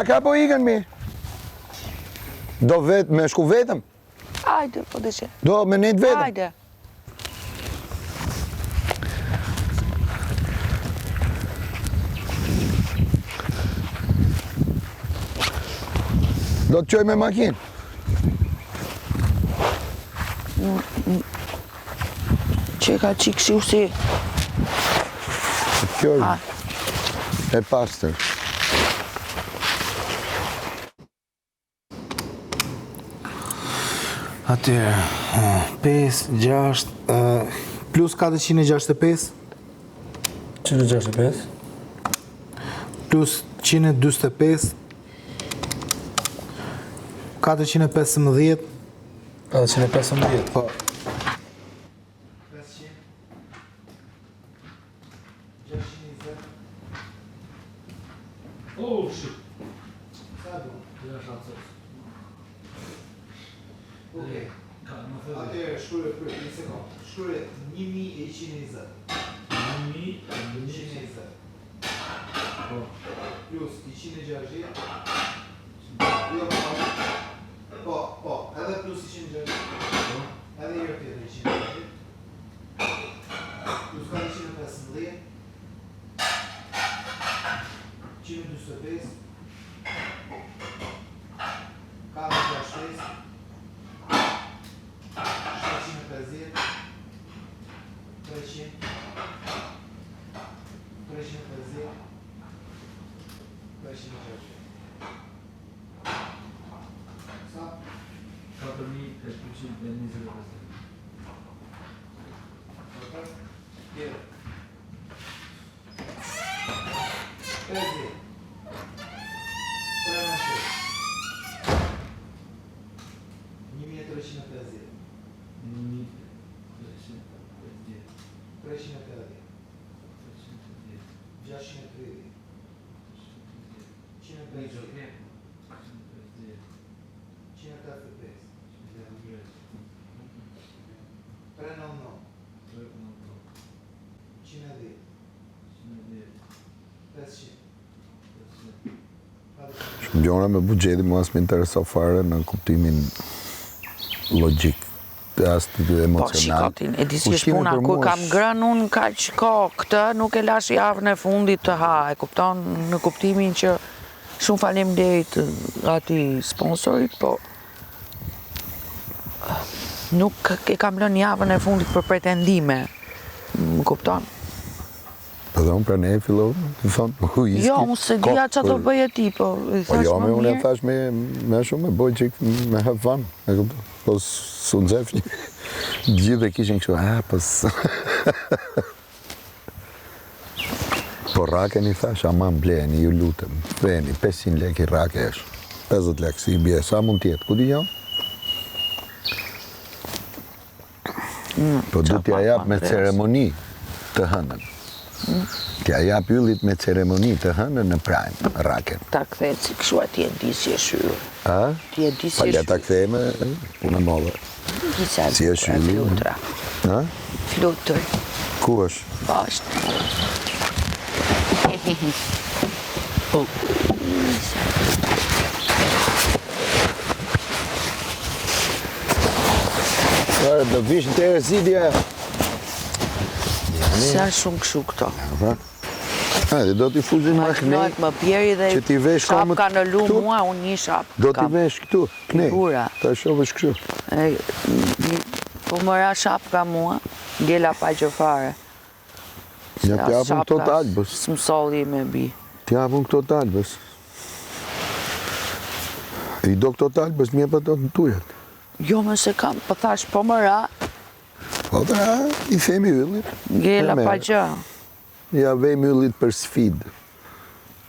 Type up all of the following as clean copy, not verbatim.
Ka po ikën mi? Do vetë, me shku vetëm? Hajde, po dhe që. Do me nejtë vetëm? Hajde. Do të qoj me makinë? Që ka qikë si usi. Kjo është e pastër. Atëherë, 5, 6, plus 465, 165, plus 125, 415, 415, po. 500, 620. Oh, shit. Sa do? Ja shatës. Okej. Atëherë, shkruaj për një sekundë. Shkruaj 1120. 1120. Po. Plus 160. Jo, po, edhe plus 160. Po. Edhe jo tjetër 160. Plus 415. 125. 466. 750, 300, 350, 360. Sa? 4.320. Tjerë. 50. 1350. Shumë gjona me buxheti mua s'më intereso fare në kuptimin logjik të astit emocional. Po, shikotin, e di si është puna, ku kam ngrënë unë kaq kohë këtë, nuk e lash javën e fundit të ha, e kupton në kuptimin që shumë faleminderit atij sponsorit, po nuk e kam lënë javën e fundit për pretendime, më kupton? Po dhe unë pra ne e fillova, të thonë, Jo, unë se dija që do bëje ti, po i Po thash jo, më me unë e mirë. thash me shumë, me boj qik me have fun, e kupton? Po s'u nxef një, gjithë dhe kishin kështu, po Po raken i thash, aman bleni, ju lutem, veni, 500 lek i rake është, 50 lek si i bje, sa mund tjetë, ku di jo? Po du t'ja jap me ceremoni të hënën. T'ja jap yllit me ceremoni të hënën në prajmë, raken. Ta kthehet si kështu atje di si e shyrë. A? Ti e di si Pa e le ta shyrë. kthejme, punë mollë. Si e shyrë? Flutra. Ha? Flutër. Ku është? Po është. Oh. Do vish në të erëzidja. Sa shumë kështu këto. Hajde, do t'i fuzin Ma më knej, më bjeri dhe që t'i vesh komët shapka në lu këtu. mua, unë një shapë. do t'i vesh këtu, knej. Figura. Ta shofësh kështu. Po më ra shapka mua, gjela pa gjë fare. Ja t'japun këto të albës. S'mësolli me bi. T'japun këto të albës. I do këto të albës, mje për të në tujat. Jo më se kam, po thash po më ra, Po da, i themi yllit. gjela pa gjë. Ja vejmë yllit për sfidë.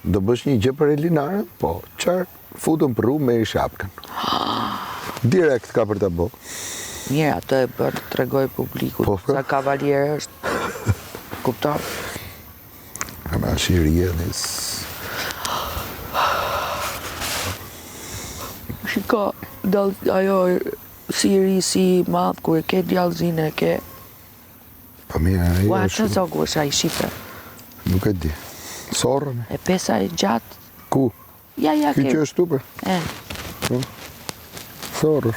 Do bësh një gjë për Elinarën? Po, qartë, futëm për rrugë me i shapkën. Direkt ka për të bo. Mirë, atë e bërë të tregoj publikut, Po, pra. sa kavaljerë është. Kupton? Ama shirie nis. Shiko, ajo siri si madh, kur e ke djallëzin e ke, Po mira, ua ajo që është, zogu është a i Shqipe. nuk e di. Sorrën, E pesa e gjatë, ku? Ja, Ky që është tupër. Thorë.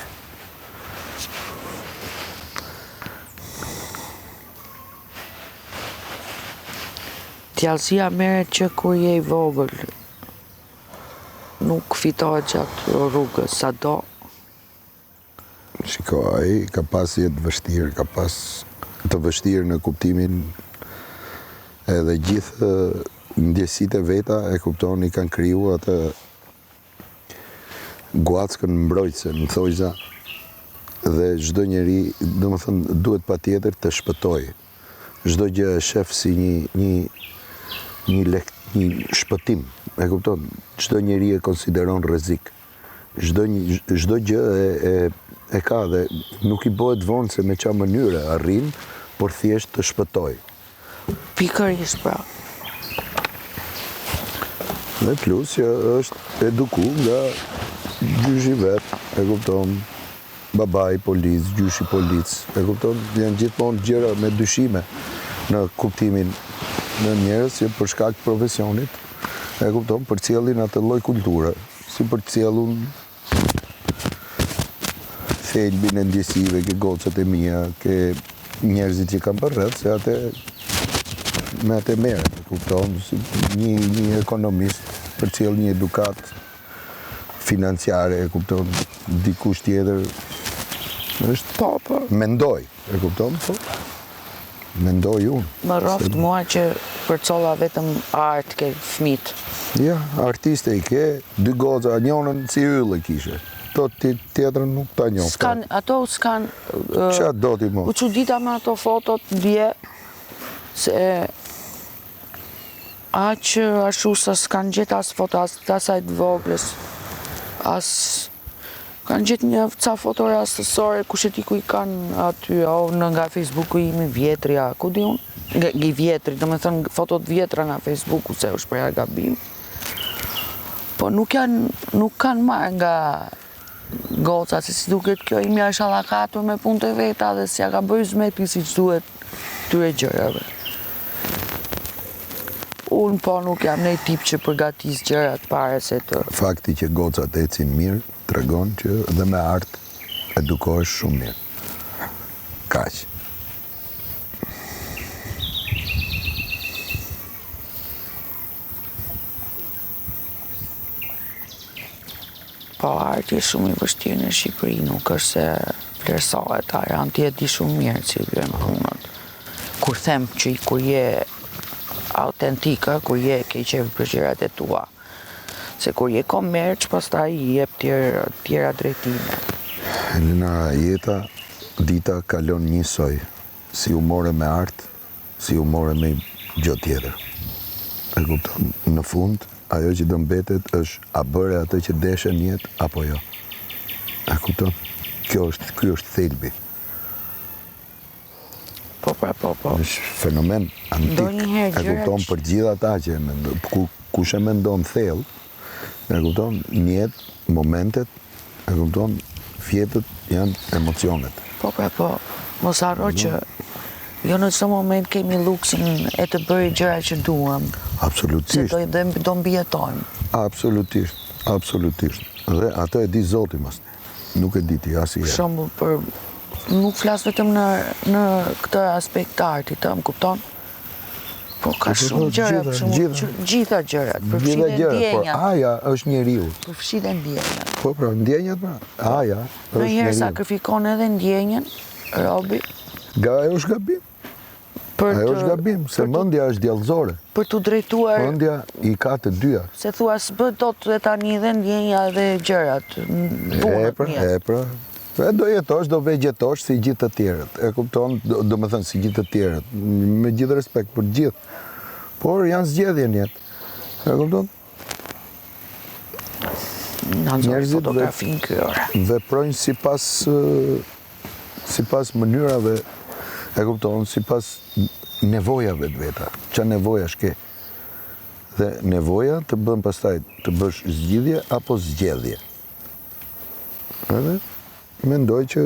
Tjallësia merret që kur je i vogël, nuk fitohet gjatë rrugës, sado. Shiko, ai ka pas jetë vështirë, ka pas të vështirë në kuptimin edhe gjithë ndjesitë e veta e kupton i kanë kriju atë guackën mbrojtëse në thojza dhe çdo njeri, domethënë, duhet patjetër të shpëtojë. Çdo gjë e shef si një shpëtim, e kupton? Çdo njeri e konsideron rrezik. Çdo gjë e ka dhe nuk i bëhet vonë se me çfarë mënyre arrin, por thjesht të shpëtoj. Pikërisht, pra. Dhe plus që është eduku nga gjyshi vet, e kupton? Babai polic, gjyshi polic, e kupton? Janë gjithmonë gjëra me dyshime në kuptimin në njerëz që për shkak të profesionit, e kupton, përcjellin atë lloj kulture, si përcjellun thelbin e ndjesive, ke gocat e mia, ke njerëzit që kanë përreth, se atë me atë merret, e kupton, si një ekonomist përcjell një edukat financiare, e kupton, dikush tjetër është mendoj, e kupton, po. Mendoj unë. Më rroft mua që përcolla vetëm art ke fëmit. Ja, artiste i ke, 2 goca, njënën si yllë kishe. To tjetrën nuk ta njofta. Ato s'kan... Qa do t'i mo? U çudita me ato fotot dje, se aq ashtu sa s'kan gjetë as foto, as asaj të voglës, as... Kanë gjithë një ca foto rastësore, kush e di ku i kanë aty, nga Facebooku imi vjetrja, ku di unë? I vjetri, do me thënë fotot vjetra nga Facebooku, se është preja gabim. Po nuk kanë marrë nga goca, se si duket kjo imja është allakatur me punët e veta dhe si ja ka bërë zmeti si që duhet tyre gjërave. Unë po nuk jam nej tip që përgatis gjërat pare se të... Fakti që gocat ecin mirë, tregon që dhe me art edukohesh shumë mirë. Kaq. Po, arti është shumë i vështirë në Shqipëri, nuk është se vlerësohet, janë ti e di shumë mirë që i vjen punët. Kur them që kur je autentika, kur je ke qef për gjërat e tua. Se kur je komerç, pastaj i jep tjera drejtime. Elena, dita kalon njësoj, si u more me art, si u more me gjë tjetër. E kupton, në fund, ajo që do mbetet është a bëre atë që deshe në jetë apo jo. E kupton? Ky është thelbi. Po. Është fenomen antik. E kupton, për gjithë ata që kush e mendon thellë, e kupton, njët, momentet, e kupton, fjetët janë emocionet. Po, mos harro që jo në çdo moment kemi luksin e të bëri gjëra që duam. Absolutisht. Se do mbijetojmë. Absolutisht. Dhe atë e di Zoti mas. Nuk e di ti asnjëherë. Për shembull, nuk flas vetëm në këtë aspekt të artit, më kupton? Po ka shumë gjëra, gjitha gjërat, përfshirë ndjenjat. Por aja është njeriu. Përfshirë ndjenjat. Po, ndjenjat pra. Aja është njeriu. Ndonjëherë sakrifikon edhe ndjenjen, Robi. Ajo është gabim. Ajo është gabim, se mendja është djallëzore. Për t'u drejtuar... Mendja i ka të dyja. Se thua s'bët dot dhe tani dhe ndjenja dhe gjërat. E pra. Do jetosh, do vegjetosh si gjithë të tjerët. E kupton, do me thënë si gjithë të tjerët. Me gjithë respekt për gjithë. Por janë zgjedhje në jetë. E kupton? Në nëzorë fotografin kërë. Veprojnë si pas mënyrave, e kupton, si pas nevojave të veta. Qa nevoja shke. Dhe nevoja të bën pastaj të bësh zgjidhje apo zgjedhje. Edhe? Mendoj që...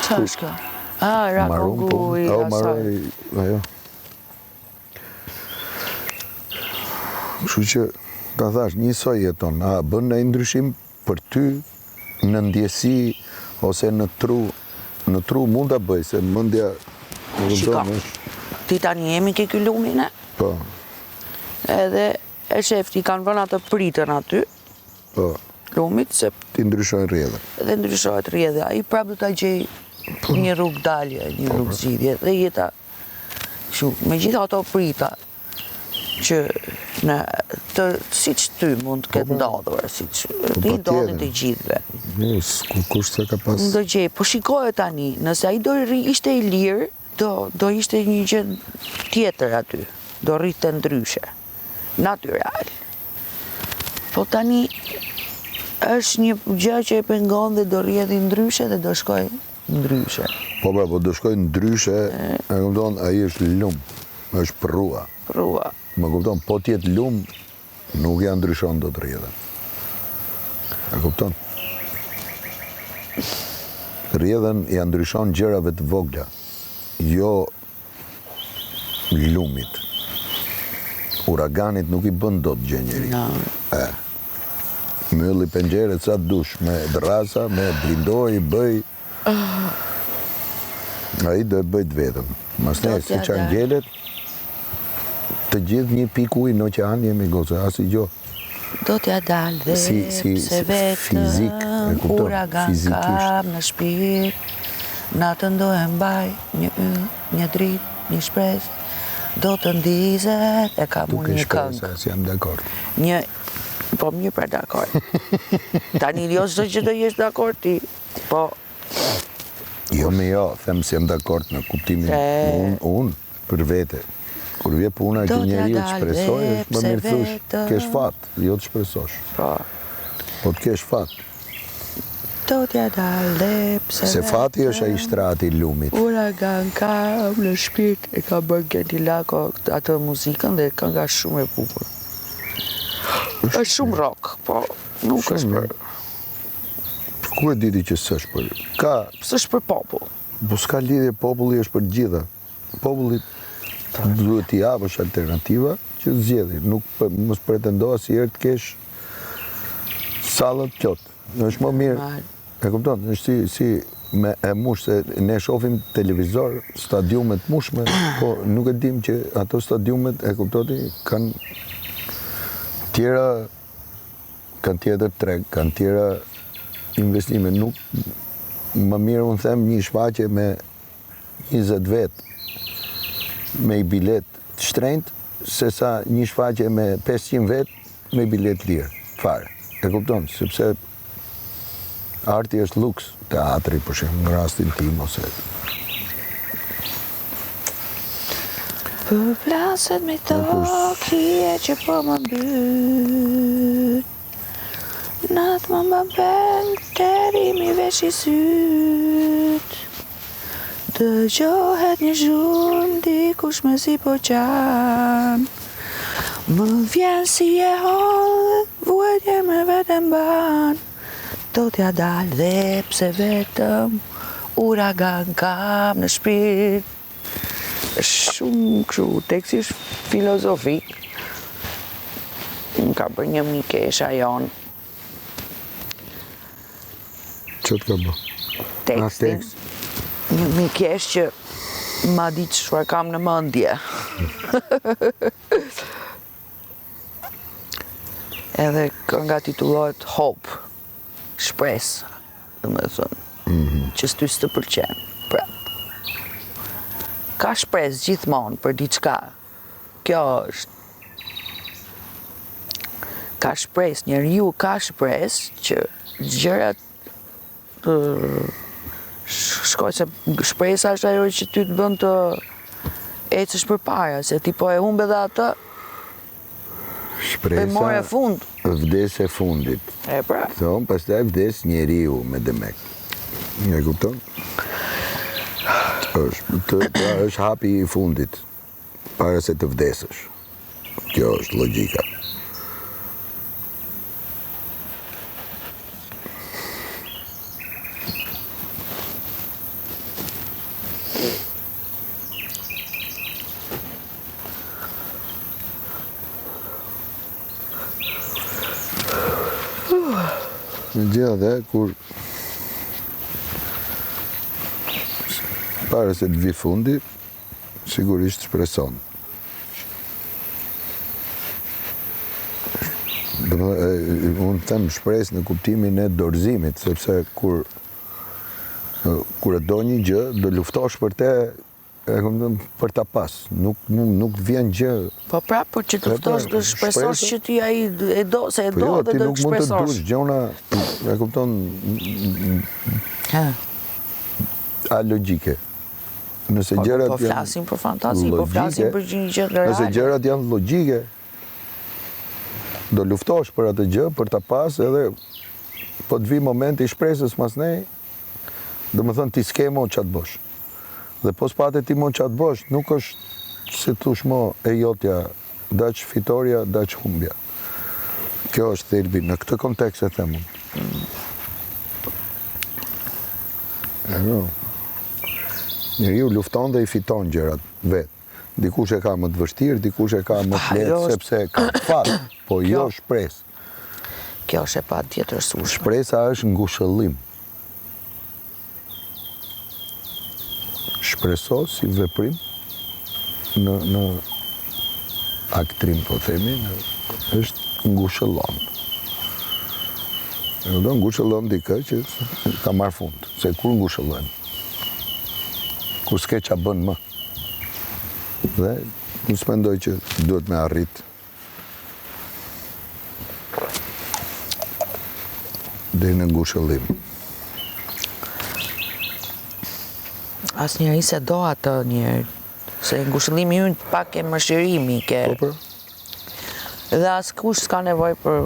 Qa është kjo? Rakogu i asaj. Kështu që Ta thash, njësoj jeton, a bën në ndryshim për ty në ndjesi ose në tru mund ta bëj, se mendja Shiko, ti tani jemi ke ky lumin e? Po, Edhe e shefti kanë vënë atë pritën aty, po, lumit, se ti ndryshojnë rrjedhë. edhe ndryshohet rrjedhja. Ai prapë do ta gjej një rrugë dalje, një rrugë zgjidhje. Dhe jeta kështu, me gjitha ato prita që siç ty mund të ketë ndodhur, siç ti ndodhin të gjithëve. Kush se ka pas... Do gjej, po shikoje tani, nëse ai do ishte i lirë, do ishte një gjë tjetër aty. Do rrite ndryshe. Natyral. Po tani është një gjë që e pengon dhe do rrjedhi ndryshe dhe do shkoj ndryshe. Po do shkoj ndryshe, e kupton, ai është lum, është prrua. Prrua. Më kupton, po t'jetë lum, nuk ja ndryshon do të rrjedhën. E kupton? Rrjedhën ja ndryshon gjërave të vogla, jo lumit. Uraganit nuk i bën dot gjë njeri. No. Mylli pengjeret sa dush, me drasa, me blindoj, bëj. Ai do e bëjt vetëm. Masnej, si që angjelet, të gjithë një piku i në oqean jemi goce, asi gjo. Do t'ja dalë dhe pse vetëm uragan kam në shpirt, natën do e mbaj një yll, një dritë, një shpresë, do të ndizet, e kam unë një këngë. Si jam dakord. Po mirë pra dakord. Tani jo çdo që do jesh dakord ti, po... Jo me jo, them si jam dakord në kuptimin unë për vete. Kur vje puna që njeri të shpresoj, është më mirë thush, kesh fat, jo të shpresosh. Po të kesh fat. Do t'ja dalë pse se fati është ai shtrati i lumit. Uragan kam në shpirt, e ka bërë Genti Lako atë muzikën dhe kënga shumë e bukur. Është shumë rock, po nuk është për... Ku e diti që s'është për... S'është për popull. Po s'ka lidhje, populli është për gjitha. Populli duhet t'i japësh alternativa që zgjedhë. Nuk mos pretendo asnjëherë të kesh sallët plot. Është më mirë. E kupton, është si me e mush, se ne shohim televizor, stadiumet mushme, po nuk e dim që ato stadiumet, e kuptoti, kanë tjera, kanë tjetër treg, kanë tjera investime. Nuk më mirë unë them një shfaqje me 20 vet me i bilet të shtrenjtë, se sa një shfaqje me 500 vet me i bilet lirë, fare. E kupton, sepse arti është luks, teatri, për shembull, në rastin tim, ose... Për plaset me tokje që po më byt, natë më bëbel, terimi vesh i syt, dëgjohet një zhurmë, dikush me si po qan, më vjen si e hollë, vuajtje me vetëm ban, do t'ja dalë dhe pse vetëm uragan kam në shpirt. Shumë kështu, teksti është filozofik. Më ka bërë një mikesha jonë. Që të ka bë? Tekstin. Një mikesh që ma di çfarë kam në mendje. Edhe kënga titullohet Hope. Shpresë, domethënë, që s'ty s'të pëlqen. Ka shpresë gjithmonë për diçka. Kjo është. Ka shpresë, njeriu ka shpresë që gjërat shkoj, se shpresa është ajo që ty të bën të ecësh përpara, se ti po e humbe dhe atë. Shpresa vdes e fundit. E pra. Thonë, pastaj vdes njeriu me demek. E kupton? Është hapi i fundit, para se të vdesësh. Kjo është logjika. Në gjitha dhe, kur pare se të vi fundi, sigurisht shpreson. Unë them shpresë në kuptimin e dorëzimit, sepse kur e do një gjë, do luftosh për te, për ta pas. Nuk vjen gjë. Po prapë, për që të luftosh, do shpresosh që ti ai e do, se e do dhe do të shpresosh. Ti nuk mund të dush gjona, e kupton, a logjike. Nëse gjërat janë... Po flasim për fantazi, po flasim për një gjë reale. Nëse gjërat janë logjike, do luftosh për atë gjë, për ta pas, edhe po të vi momenti i shpresës mas nej, dhe më thënë ti s'ke mo qatë bosh. Dhe po s'pate ti mo qatë bosh, nuk është si thush mo e jotja, daq fitoria, daq humbja. Kjo është thelbi, në këtë kontekst e themun. Njëri ju lufton dhe i fiton gjërat vetë. Dikush e ka më të vështirë, dikush e ka më të lehtë, sepse ka fatë, po jo shpresë. Kjo është e patjetërsueshme. Shpresa është ngushëllim. Shpreso si veprim në aktrim, po themi, është ngushëllon. Ngushëllon dikë që ka marrë fund, se kur ngushëllon? Kur s'ke qa bën më. Dhe në s'mendoj që duhet me arrit dhe në ngushëllim. Asnjëri se do atë njerë, se ngushëllimi ynë pak e mëshirimi ke. Dhe askush s'ka nevoj për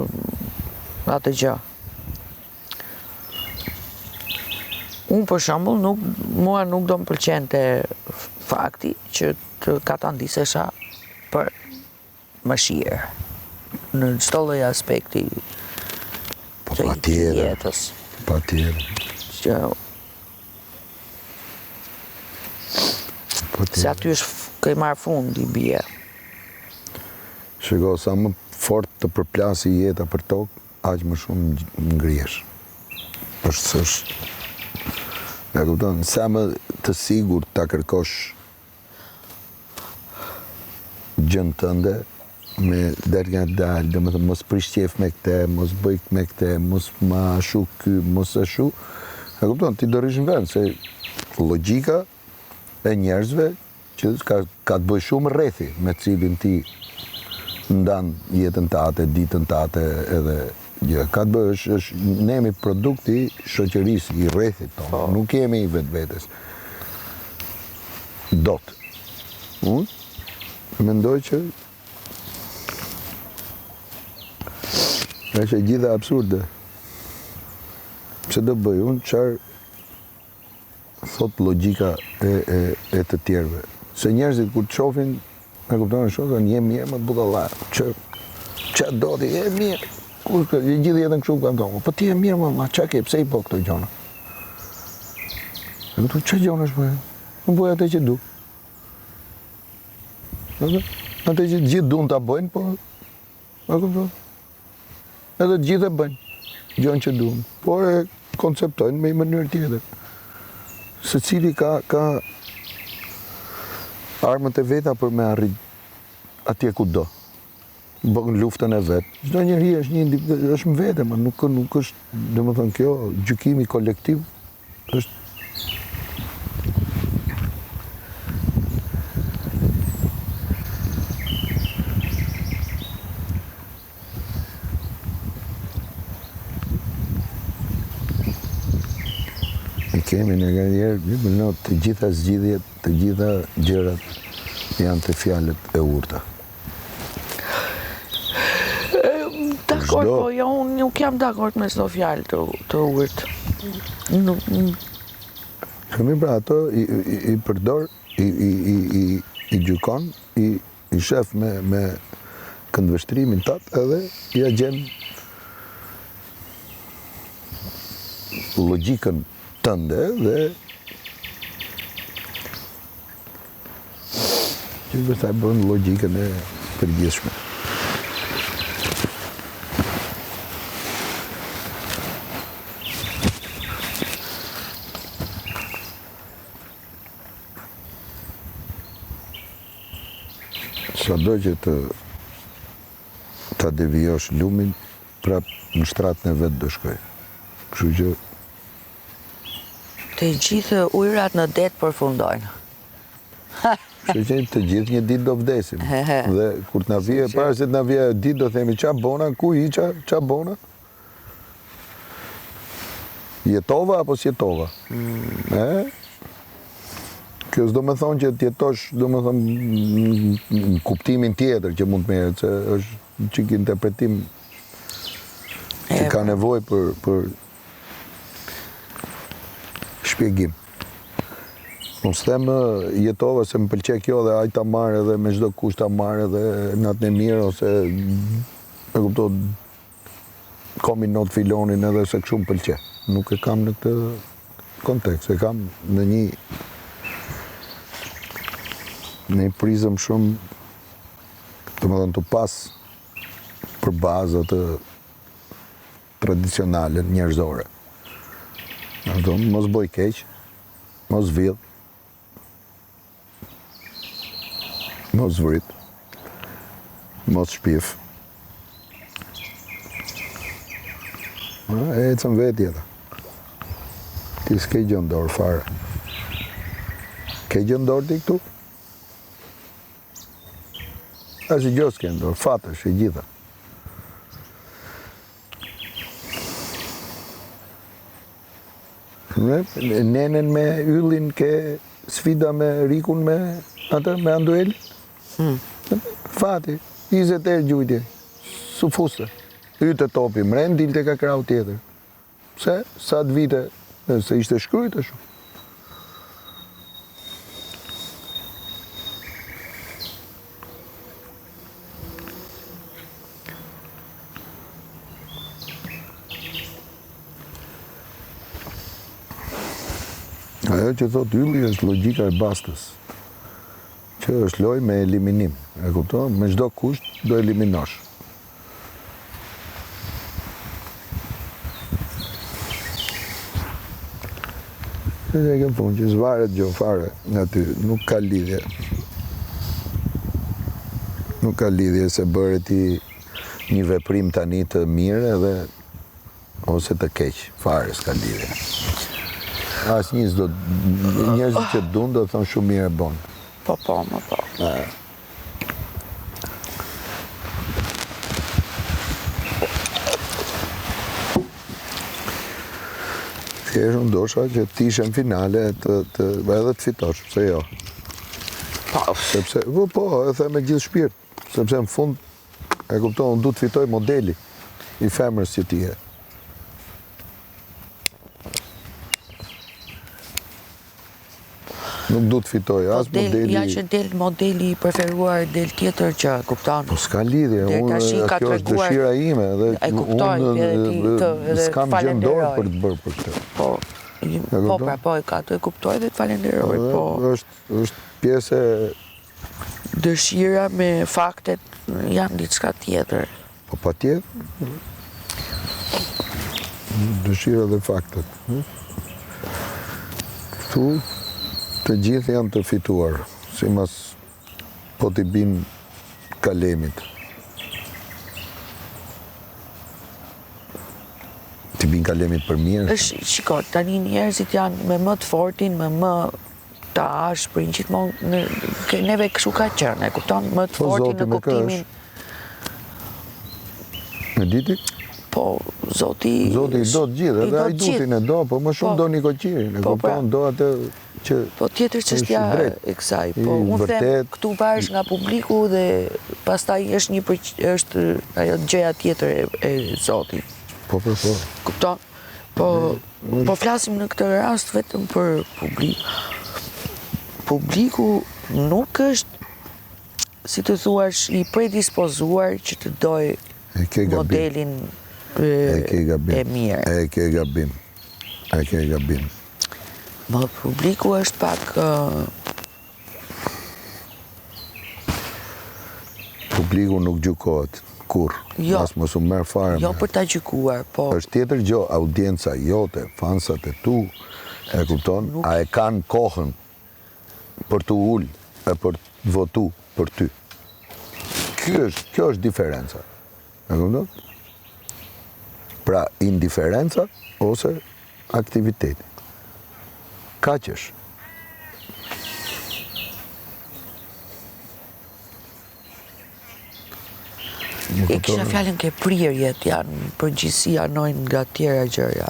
atë gjë. Unë për shembull, mua nuk do më pëlqente fakti që të katandisesha për mëshirë në çdo lloj aspekti të jetës. Patjetër. Se aty është ke marrë fund i bie. Shiko, sa më fort të përplasi jeta për tokë, aq më shumë ngrihesh. Është e kupton, sa më të sigurt ta kërkosh gjën tënde me derga dalë, domethënë mos prish qef me këtë, mos bëj me këtë, mos ma ashu ky, mos ashu. E kupton, ti do rish në vend, se logjika e njerëzve që ka të bëj shumë rrethi me cilin ti ndan jetën tate, ditën tate edhe gjë. Ka të bëj, ne jemi produkti shoqërisë, i rrethit tonë, nuk jemi i vetvetes. Dot. Unë mendoj që është e gjitha absurde. Pse do bëj unë qarë thot logjika e të tjerëve. Se njerëzit kur të shohin, e kupton shohin, je mirë më budallar. Ç'a do ti, je mirë. Kur gjithë jetën kështu kanë thonë, po ti je mirë më, ç'a ke, pse i po këto gjona? E kupton ç'a gjona është bëj? Unë bëj atë që du. Atë që gjithë duan ta bëjnë, po e kupton? Edhe të gjithë e bëjnë gjën që duan, por e konceptojnë me një mënyrë tjetër. Secili ka armët e veta për me arrit atje ku do. Bën luftën e vet. Çdo njeri është në vete, nuk është, domethënë kjo gjykimi kolektiv është kemi në njerë, të gjitha zgjidhjet, të gjitha gjërat janë të fjalët e urta. Dakord, po jo, unë nuk jam dakord me çdo fjalë të urtë. Kemi pra ato i përdor, i gjykon, i shef me këndvështrimin tat edhe ja gjen logjikën tënde dhe që përta bën logjikën e përgjithshme. Sado që ta devijosh lumin, prap në shtratën e vetë do shkoj. Kështu që Të gjithë ujrat në det përfundojnë. Kështu që të gjithë një ditë do vdesim. Dhe kur të na vije, para se të na vije ditë do themi qa bona, ku iqa, qa bona? Jetova apo s'jetova? Kjo s'do me thonë që t'jetosh, do me thonë në kuptimin tjetër që mund të merret, se është çik interpretim që ka nevojë për shpjegim. Unë s'them jetova se më pëlqej kjo dhe aj ta marrë edhe me çdo kusht ta marrë edhe natën e mirë ose e kupton komi not filonin edhe se kështu më pëlqej. Nuk e kam në këtë kontekst, e kam në një prizëm shumë të më dhënë të pas për bazët tradicionale njerëzore. Mos boj keq, mos vill, mos vrit, mos shpif. E cëm vetë jetë. Ti s'ke gjë ndorë fare. Ke gjë ndorë ti këtu? Asë gjë s'ke ndorë, fatësh e gjitha. Nenen me yllin ke sfida me Rikun me Anduelin? Fati, 20 erë gjujtje, su fuste. Yte topi mren, dilte ka krau tjetër. Pse? Sa të vite, se ishte shkrujt shumë. Ajo që thot ylli është logjika e bastës, që është lojë me eliminim. E kupton? Me çdo kusht do eliminosh. Që e kem punë, që zvaret gjo fare nga ty, nuk ka lidhje. Nuk ka lidhje se bëre ti një veprim tani të mirë edhe ose të keq, fare s'ka lidhje. Asë njerëzit që dun do thonë shumë mirë e bon. Po, më po. Thjesht ndosha që t'ishe në finale edhe të fitosh, pse jo. Sepse, po, e the me gjithë shpirt, sepse në fund, e kupton, unë du të fitoj modeli i femrës që ti je. Nuk du të fitoj, as modeli... Ja që del modeli i preferuar del tjetër që, kupton? Po s'ka lidhje, unë, kjo është dëshira ime, dhe unë s'kam gjendor për të bërë për këtë. Po, e ka të e kuptoj dhe të falenderoj, po... është pjesë dëshira me faktet janë diçka tjetër. Po pa tjetër? Dëshira dhe faktet. Këtu, të gjithë janë të fituar, si mas po t'i bin kalemit. T'i bin kalemit për mirë. Shiko, tani njerëzit janë me më të fortin, me më të ashprin, gjithmonë neve kështu ka qenë, e kupton, më të fortin në kuptimin. Në diti? Po, Zoti... Zoti do të gjithë, edhe Ajdutin e do, po më shumë do Nikoqirin, e kupton, do atë që... Po tjetër çështja e kësaj, po unë them këtu varesh nga publiku dhe pastaj është ajo gjëja tjetër e Zotit. Po. Kupton? Po flasim në këtë rast vetëm për publik. Publiku nuk është, si të thuash, i predispozuar që të doj modelin e mirë. E ke gabim. Më publiku është pak... Publiku nuk gjukohet, kur. As mos u merr fare. Jo për ta gjykuar, po... Është tjetër gjë, audienca jote, fansat e tu, e kupton, a e kanë kohën për të ullë e për të votu për ty. Kjo është diferenca. E kupton? Pra, indiferenca ose aktiviteti. Kaq është. E kisha fjalën ke prirjet janë përgjithësi anojnë nga tjera gjëra.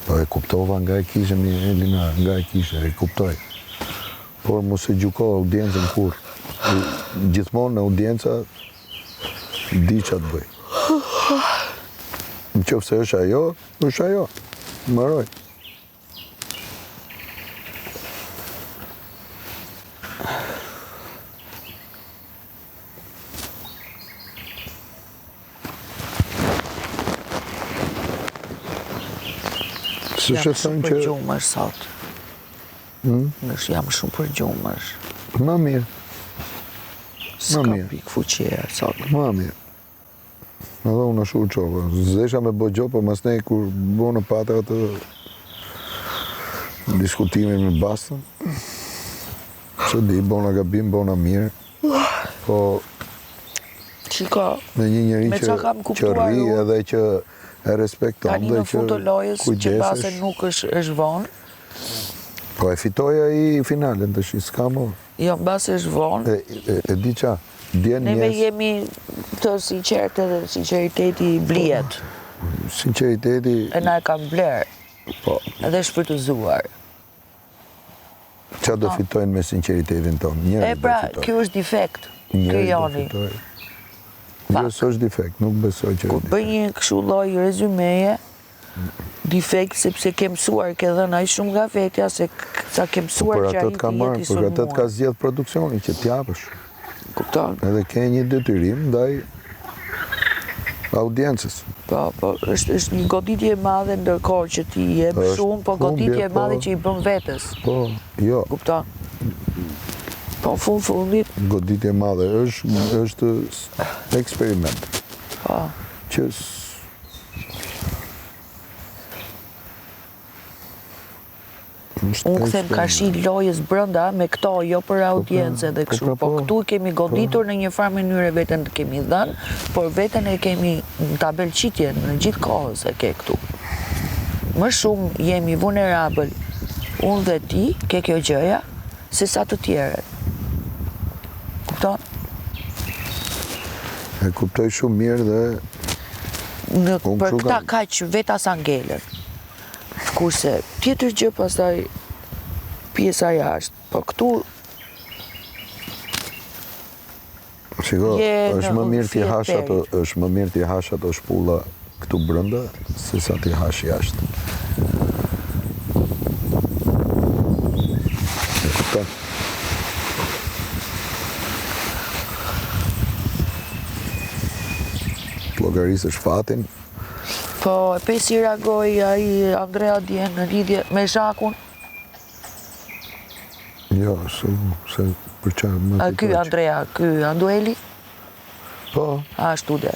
Po e kuptova nga e kishe Elina, nga e kishe, e kuptoj. Por mos e gjyko audiencën kur. Gjithmonë në audienca di ç'a të bëj. Nëse është ajo, është ajo. Mbaroj. Jam shumë për gjumër sot. Jam shumë për gjumër. Ma mirë. S'ka pikë fuqie sot. Ma mirë. Edhe unë ashtu u qova. Zesha me bo gjo, po mas ne kur bo në pata atë diskutimin me bastën. Që di, bo në gabim, bo në mirë. Po Shiko, me një njëri me qa kam që kuptuar rri unë, edhe që e respekton tani dhe në fund të lojës, që base kujdesesh. nuk është vonë, Po e fitoja i finalen të shi, s'ka mo. jo në base është vonë, E di qa, djen neve njerëz, jemi të sinqertë dhe sinceriteti blijet, sinceriteti, e na e kam blerë, po, edhe shpërtëzuar. qa do fitojnë me sinceritetin tonë, E njerëz do pra, fitojnë. kjo është defekt, ky Njerëz do joni. fitojnë. Jo, s'është defekt, nuk besoj që Kur është bëj një kështu lloj rezumeje, defekt sepse ke mësuar, ke dhënë aq shumë nga vetja se sa ke mësuar Për që atë ai të ka të marrë, jeti për atë të ka sulmuar. zgjedh produksionin që t'japësh. Kupton? Edhe ke një detyrim ndaj audiencës. Po, është një goditje e madhe ndërkohë që ti jep Është shumë, po humbje, goditje e madhe po. që i bën vetes. Po, jo, Kupton? Po fundit, goditje madhe është eksperiment. po. Që Unë kthem karshi lojës brenda me këto, jo për audiencë dhe kështu. Po këtu kemi goditur në një farë mënyrë veten të kemi dhënë, por veten e kemi në tabelqitje në gjithë kohës e ke këtu. Më shumë jemi vulnerabël unë dhe ti, ke kjo gjëja, se sa të tjerët. Kupton? e kuptoj shumë mirë dhe Në, Unë për kështu këta kam- kaq vetas angelen. Kurse tjetër gjë pastaj pjesa jashtë. Po këtu shiko, Je është në më mirë ti fjet hash ato, perit. është më mirë ti hash ato shpulla këtu brenda se sa ti hash jashtë. E kupton? Llogarisësh fatin, po e pe si reagoi ai Andrea dje në lidhje me Zhakun. jo, se për çfarë më Ky kuptoj që- Andrea, ky Andueli, Po, ashtu de.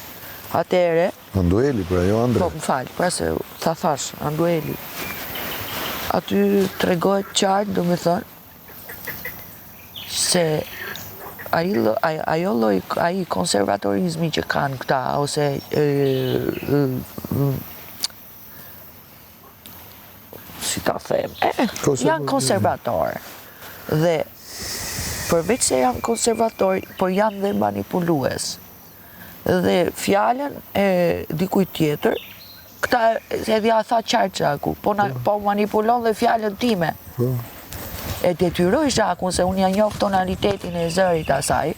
Atëre, Andueli, pra jo Andre. po më fal, pra se ta thash Andueli. Aty tregohet qartë, do me thënë, se ai konservatorizmi që kanë këta, ose si ta them, janë konservatorë. Dhe përveç se janë konservatorë, por janë dhe manipulues. Dhe fjalën e dikujt tjetër, këta edhe ja tha qartë Zhaku, po manipulon dhe fjalën time. Po. E detyroj Zhakun se unë ja njoh tonalitetin e zërit asaj,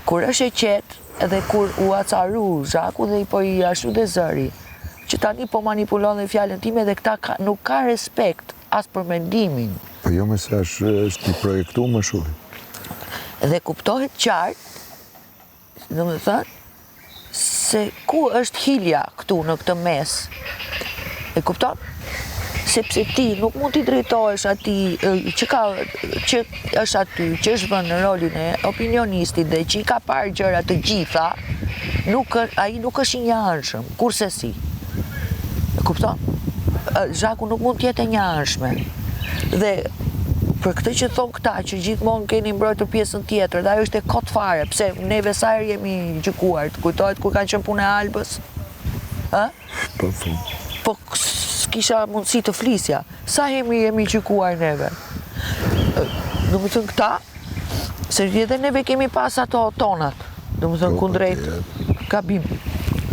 kur është e qetë edhe kur u acaru Zhaku dhe po i ashtu dhe zëri, që tani po manipulon dhe fjalën time dhe këta nuk ka respekt as për mendimin. Po jo me se është i projektu më shumë. Dhe kuptohet qartë, do me thënë, se ku është hilja këtu në këtë mes. E kupton? Sepse ti nuk mund t'i drejtohesh atij që është aty, që është vënë në rolin e opinionistit dhe që i ka parë gjëra të gjitha, ai nuk është i njaanshëm, kurse si. E kupton? Zhaku nuk mund t'jetë e njaanshme. Dhe për këtë që thonë këta, që gjithmonë keni mbrojtur pjesën tjetër, dhe ajo është e kot fare, pse neve sa herë jemi gjykuar, të kujtohet kur kanë qenë punë e Albës? Po s'kisha mundësi të flisja, sa jemi gjykuar neve? Do më thënë këta, se edhe neve kemi pas ato tonat, do më thënë kundrejt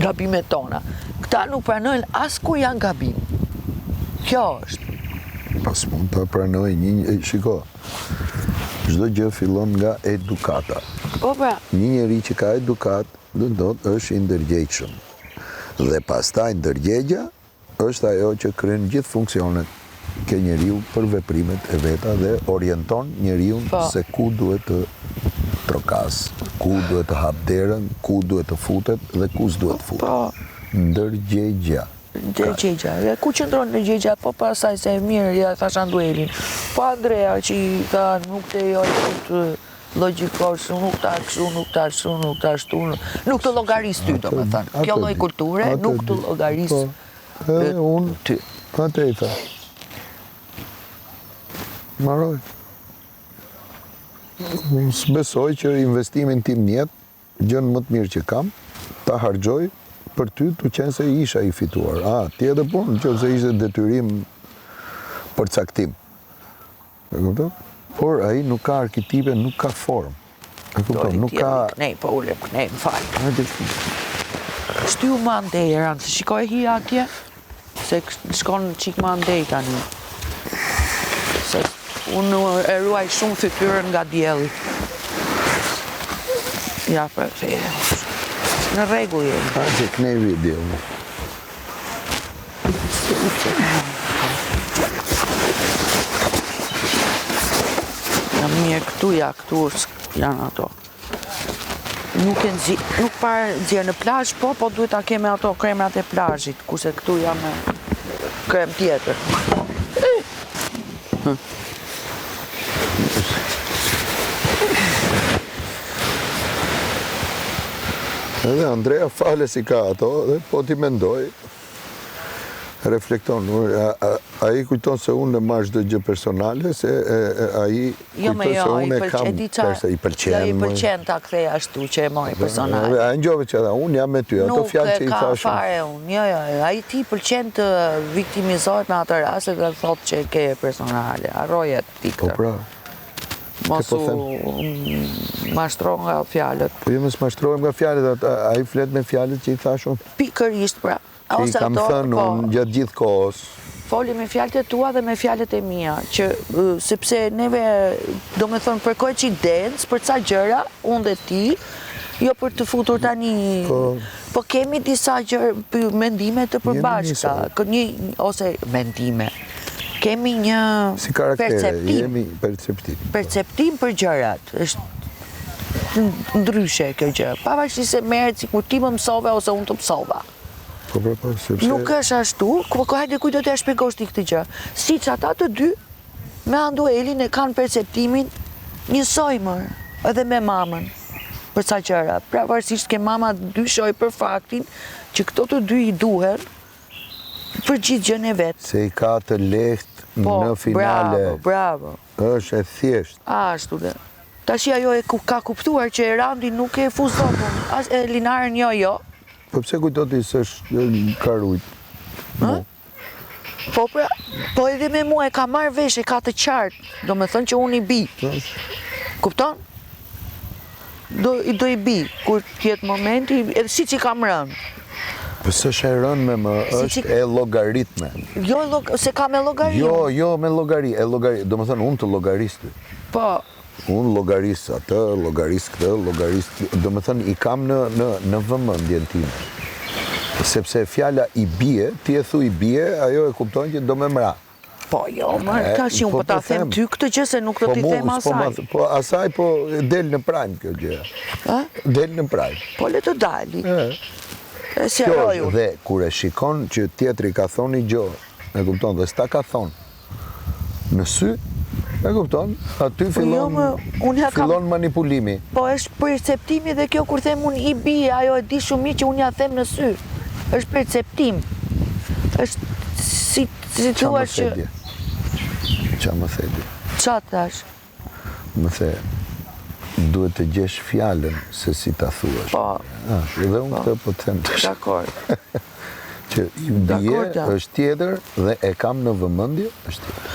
gabimet tona. Këta nuk pranojnë as kur janë gabim. Kjo është. Pas mund të pranoj shiko, çdo gjë fillon nga edukata. Po pra. Një njeri që ka edukat, do të thotë është i ndërgjegjshëm. Dhe pastaj ndërgjegja është ajo që kryen gjithë funksionet ke njeriu për veprimet e veta dhe orienton njeriu se ku duhet të trokas, ku duhet të hap derën, ku duhet të futet dhe ku s'duhet të futet. Ndërgjegja. Ndërgjegja. Ku qëndron ndërgjegja? Po pasaj se mirë, ja thash Anduelin. Po Andrea që i tha nuk të joj të logjikosh, nuk ta kështu, nuk ta ashtu, nuk ta ashtu, nuk të llogaris ty, do me thënë. Kjo lloj kulture nuk të llogaris ty. Atë i tha. Maroj. Besoj që investimin tim në jetë, gjën më të mirë që kam, ta harxoj për ty të qenë se isha i fituar. Tjetër punë, që se ishte detyrim për caktim. E kupton? Por ai nuk ka arketipe, nuk ka formë. E kupton? Nuk ka... Po ulem kënej, më falë. Shty u ma ndej, Eran, se shikoj hi atje, se shkon qik ma ndej tani. Se unë e ruaj shumë fytyrën nga dielli. Ja, për fejë. Në rregull jemi. Që kënej video. Jam mirë këtu, këtu janë ato. Nuk parë nxjerr në plazh, po duhet ta keme ato kremrat e plazhit, kurse këtu jam me krem tjetër. Edhe Andrea fale si ka ato, dhe po ti mendoj, reflekton, ai kujton se unë marr çdo gjë personale, se ai kujton se unë e kam përse i pëlqen. Jo, i pëlqen ta kthej ashtu që e mori personale. Ai ngjove që unë jam me ty, ato fjalë që i thash. Nuk ka fare unë, jo, ai ti pëlqen të viktimizohet në atë rast dhe thotë që ke personale, harroje ti këtë. Po pra. Mos u mashtro nga fjalët. Po jo mos mashtrohem nga fjalët, ai flet me fjalët që i thash unë. Pikërisht pra. Që i kam thënë unë gjatë gjithë kohës. Foli me fjalët e tua dhe me fjalët e mia, që sepse neve, do me thënë, përkoj që i dens, për ca gjëra, unë dhe ti, jo për të futur tani, po kemi disa gjëra, mendime të përbashkëta, ose mendime. Kemi një perceptim për gjërat, është ndryshe kjo gjë, pavarësisht se merret sikur ti më mësove ose unë të mësova. Nuk është ashtu, hajde kujt do t'ja shpjegosh ti këtë gjë. Siç ata të dy me Anduelin e kanë perceptimin njësoj më, edhe me mamën për ca gjëra. Pavarësisht ke mama dyshoj për faktin që këto të dy i duhen për gjithë gjën e vet. Se i ka të lehtë në finale. Bravo. Është e thjeshtë. Ashtu dhe. Tashi ajo ka kuptuar që Erandi nuk e fuzon, as Linaren jo. Po pse kujton ti se ka rujt? Po edhe me mua e ka marrë vesh, e ka të qartë, do me thënë që unë i bi. Kupton? Do i bi, kur tjetë momenti, edhe si që i kam rënë. Po së është e rënë me më, është e logaritme. Jo, se ka me logarit. Jo, me logarit, do me thënë unë të logaristi. Po. Unë logaris atë, logaris këtë, logaris... Do me thënë, i kam në vëmendjen time. Sepse fjala i bie, ti e thu i bie, ajo e kupton që do me mra. Po jo, ka që unë po ta them ty këtë gjë se nuk do t'i them asaj. Po asaj po del në prajmë kjo gjë. Del në prajmë. Po le të dali. Kjo dhe kur e shikon që tjetri ka thonë i gjo, e kupton, dhe s'ta ka thonë në sy, e kupton, aty fillon manipulimi. Po është perceptimi dhe kjo kur them unë i bie, ajo e di shumë mirë që unë ja them në sy. është perceptim. është si thua që... Qa më thedi? Qa thash? Më the, duhet të gjesh fjalën se si ta thuash. Po. Dhe unë këtë po të them tash. Dakor. Që ju dije është tjetër dhe e kam në vëmendje është tjetër.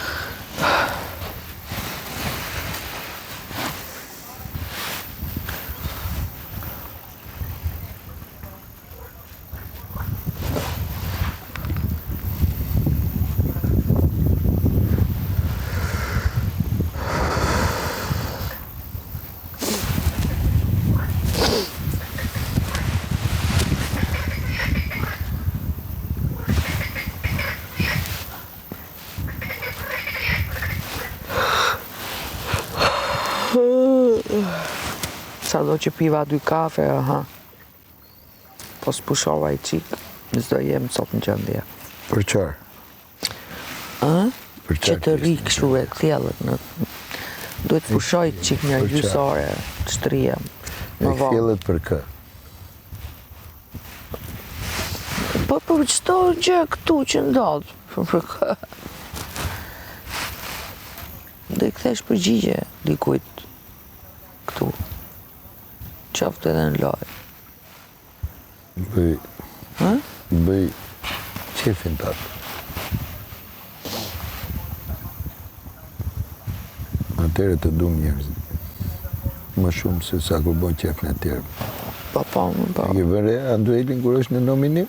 Sa do që piva 2 kafe, po s'pushova i qik, s'do jem sot në gjendje. Për qarë? Që të rikë shu e thjellët, duhet pushoj qik një gjysore, të shtrijem. E thjellët për kë? Po për qëto gjë këtu që ndodhë, për kë. Dhe i kthesh përgjigje dikujt këtu. Qoftë edhe në lojë. Bëj qefin të atë. Atere të du njerëzit. Më shumë se sa kur bën qef në tjerë. Po. Ke vëre Anduelin kur është në nominim?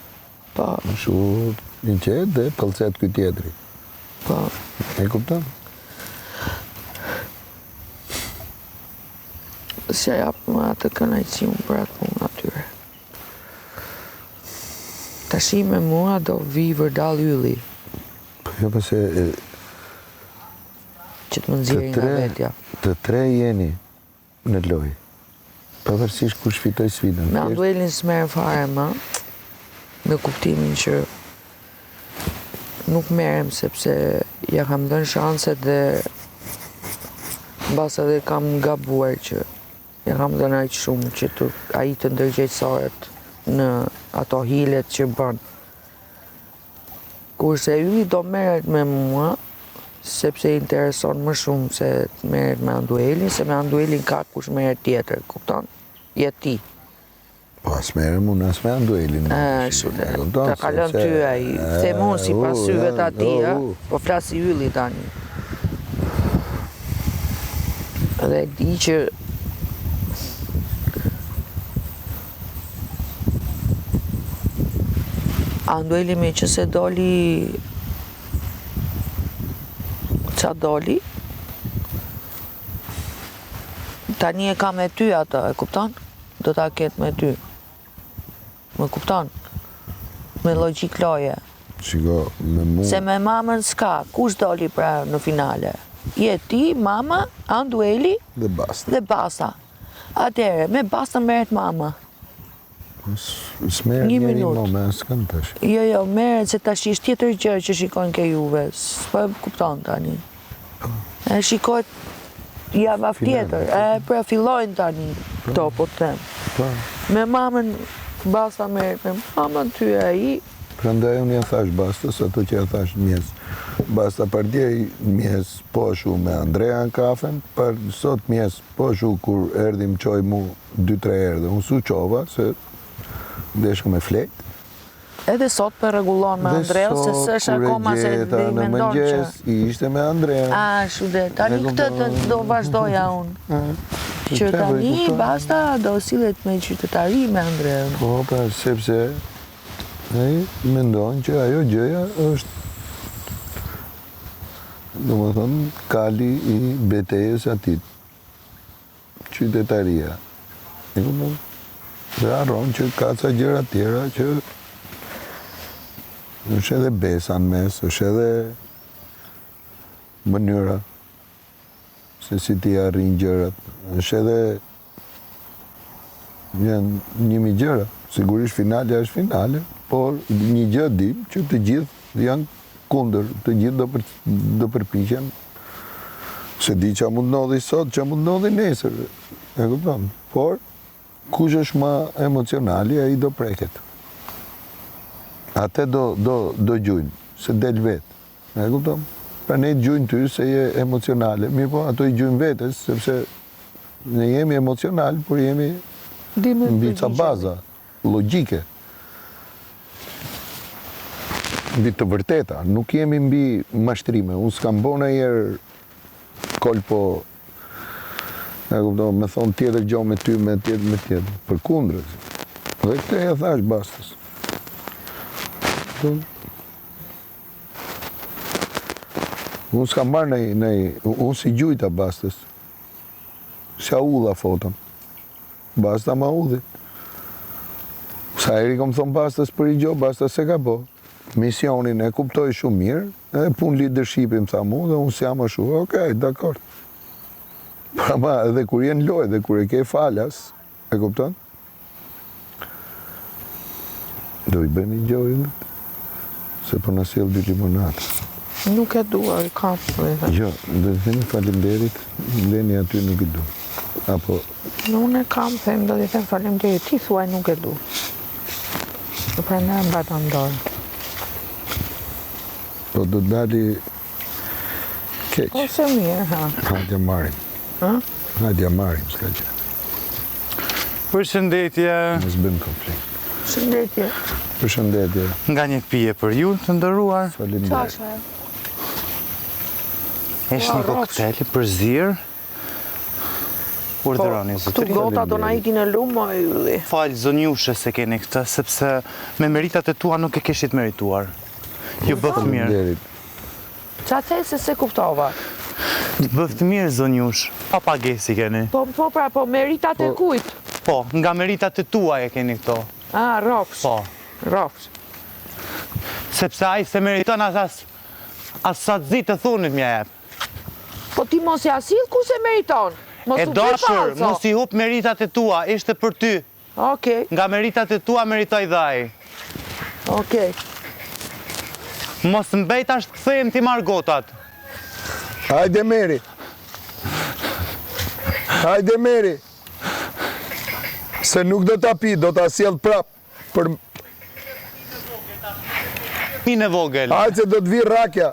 Po. Më shumë një qetë dhe pëllcet këtë tjetëri. Po. E kupton? Se japë më atë kënaqësi unë për atë punë atyre. Tashi me mua do vi vërdall ylli. Po jo pëse... Që të më nxjerrin nga vetja. Të tre jeni në lojë. Pavarësisht kush fitoj sfidën. Me Anduelin s'merrem fare më, në kuptimin që nuk merrem sepse ja kam dhënë shanset dhe mbas edhe kam gabuar që ja kam dhënë aq shumë që ai të ndërgjegjësohet në ato hilet që bën. Kurse ylli do merret me mua, sepse i intereson më shumë se të merret me Anduelin, se me Anduelin ka kush merret tjetër, kupton? Je ti. Po as merrem unë as me Anduelin. Ta kalon ty ai, them unë sipas syve të atij, po flas i ylli tani. Dhe di që Andueli me që se doli qa doli tani e ka me ty atë, e kupton? Do ta ketë me ty. Më kupton? Me logjik loje. Shiko, me mu... Se me mamën s'ka, kush doli pra në finale? Je ti, mama, Andueli dhe basta. Dhe basta. Atere, me basta merret mama. S'merret njeri mo me s'kën tash. Jo, merret se tash është tjetër gjë që shikojnë ke juve. S'po e kupton tani. E shikojt javë tjetër. Pra fillojnë tani këto, po të them. Me mamën basta merret me mamën ty ai. Prandaj unë ja thash Bastës, ato që ja thash mjes. Basta për djej mjes poshu me Andrea në kafen, për sot mjes poshu kur erdi më qoj mu 2-3 erdhe. Unë su qova, se ndeshka me flejt. Edhe sot për regullon me Andrea, se s'është akoma se dhe i mendon që... I ishte me Andrea. Shude, tani këtë do vazhdoja unë. Që tani Basta do sillet me qytetari me Andrea. Po, pra, sepse ai mendon që ajo gjëja është domethënë kali i betejës atit. Qytetaria. Dhe arron që ka ca gjëra tjera që është edhe besa në mes, është edhe mënyra se si ti arrin gjërat, është edhe janë 1000 gjëra. Sigurisht finale është finale, por një gjë dim që të gjithë janë kundër, të gjithë do përpiqen. Se di që mund ndodhi sot, që mund ndodhi nesër, e kupton? Por kush është më emocionali, ai do preket. Atë do gjujnë, se del vetë, e kupton? Pra ne të gjujnë ty se je emocionale. Mirë po, ato i gjujnë vetës, sepse ne jemi emocional, por jemi mbi ca baza, logjike. Mbi të vërteta, nuk jemi mbi mashtrime. Unë s'kam bona njerë kolpo, me thonë tjetër gjo me ty, me tjetër, për kundrës. Dhe këtë e thash Bastës. Unë s'kam marrë unë si gjujta Bastës. Sja ulla fotën. Basta ma udhi. Sa eri kom thonë Bastës për i gjo, Basta se ka bo. Misionin e kuptoj shumë mirë, edhe pun leadershipin tha mu, dhe unë s'jam ashtu, okej, dakord. Pra ma, edhe kur jenë loj, edhe kur e ke falas, e kupton? Do i bëni gjoj, se për në sjell 2 limonata. Nuk e dua, i kam. Jo, do të themi faleminderit, leni aty nuk i du. Apo... Unë e kam, them, do të them faleminderit, ti thuaj nuk e du. Pra ne e mbata ndorë. Po do të dali keq. Ose mirë, ha. Hajde marim. Ha? Hajde marim, s'ka gjë. Përshëndetje. Mos bëjmë konflikt. Shëndetje. Përshëndetje. Nga një pije për ju të ndëruar. Faleminderit. Është një koktejl për zirë. Urdhëroni, Këtu zotëri. gota do na ikin e lumë, o ylli. Falë zonjushe se keni këtë, sepse me meritat e tua nuk e keshit merituar. Ju bëftë mirë. Faleminderit. Qa the se kuptova? Bëftë mirë, zonjush. Pa pagesi keni. Po, po, meritat e kujt? Po, nga meritat e tua e keni këto. Ah, rofsh. Po. Rofsh. Sepse ai se meriton as sa të zi të thunit mja jep. Po ti mos ja sill ku se meriton. Mos E u dashur, mos i hup meritat e tua, ishte për ty. Okej, Nga meritat e tua meritoj dhaj. okej. Mos mbejt ashtë këthejmë ti margotat. Hajde Meri. Hajde Meri. Se nuk do t'a pi, do t'a sjell prap. Për... Minë e vogël. Hajde se do t'vi rakja.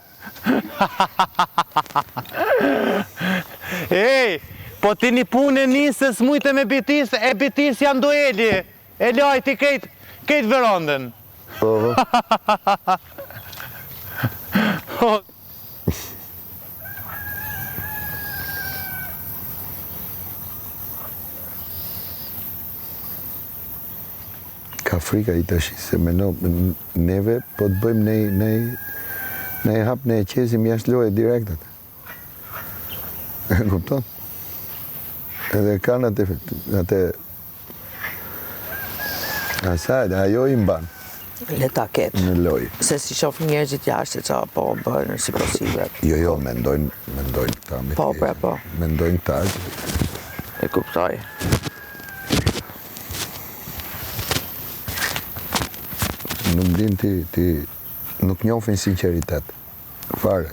Ej, po ti një punë e nisës mujtë me bitis, e bitis janë dueli. E laj ti kejt verandën. Ka frika i tash, se neve po të bëjmë ne hap, ne qesim jashtë loje direktet. E kupton? Edhe kanë atë asaj, ajo i mban Le ta ketë. në lojë. Se si shof njerëzit jashtë qa po bërë si posible. Jo, mendojnë ta me Po, pra, po. Mendojnë ta. E kuptoj. Nuk din ti nuk njohin sinqeritet. Fare.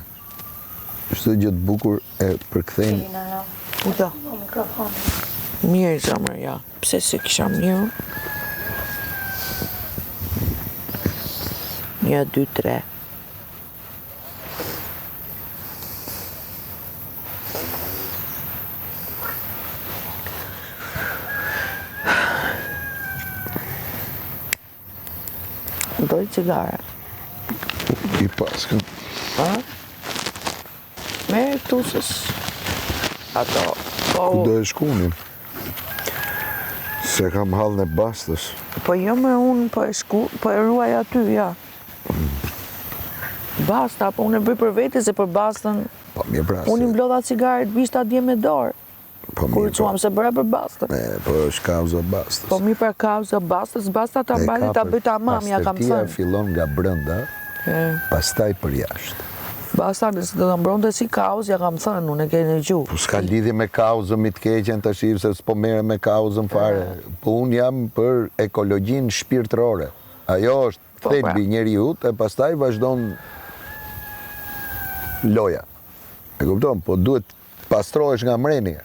Çdo gjë të bukur e përkthejnë. Udo. Mirë, zamër, ja. Pse se kisha mirë? 1, 2, 3. Doj cigare. I paskën. Ha? Me këtusës. Ato. Ku do e shkunin? Se kam hallën e Bastës. Po jo me unë, po e ruaj aty, ja. Basta, po unë e bëj për vete, se për Bastën, Po mirë pra. unë i mblodha cigaret bishta dje me dorë. Po Kur mirë. quam se bëra për Bastën. Po është kauza Bastës. Po mi për kauza Bastës, Basta ta mbali ta bëj ta mam, ja kam Pastërtia thënë. fillon nga brenda, E, pastaj për jashtë. Basta nëse do të mbronte si kauz, ja kam thënë, unë e keni gju. Po s'ka lidhje me kauzën mi të keqen tash, se s'po merre me kauzën fare. Po unë jam për ekologjinë shpirtërore. Ajo është Po, thelbi i njeriut e pastaj vazhdon loja. E kupton? Po duhet pastrohesh nga mreni.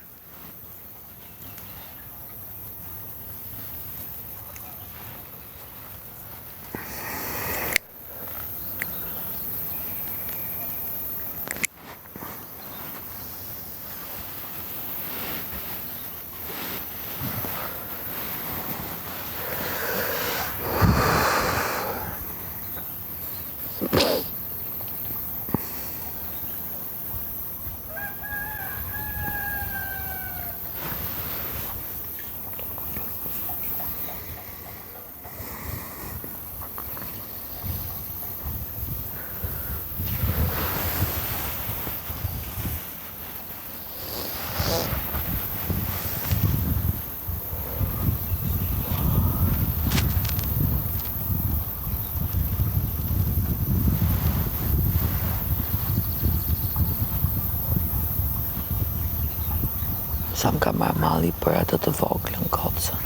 Sa më ka marrë malli për atë të voglën kocën.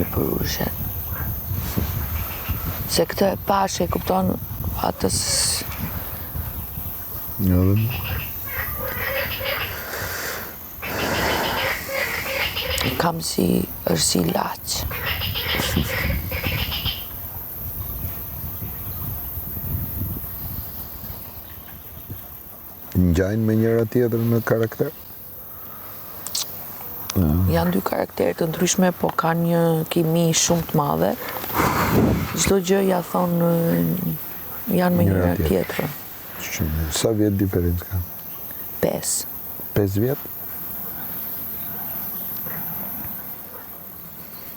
I për ushen. Se këtë e pashe, kupton, atës... Kam është si laqë. Ngjajnë me njëra tjetër në karakter? Janë dy karakterë të ndryshme, po kanë një kimi shumë të madhe. Çdo gjë ja thonë janë me njëra tjetrën. Sa vjet diferencë kanë? 5. 5 vjet?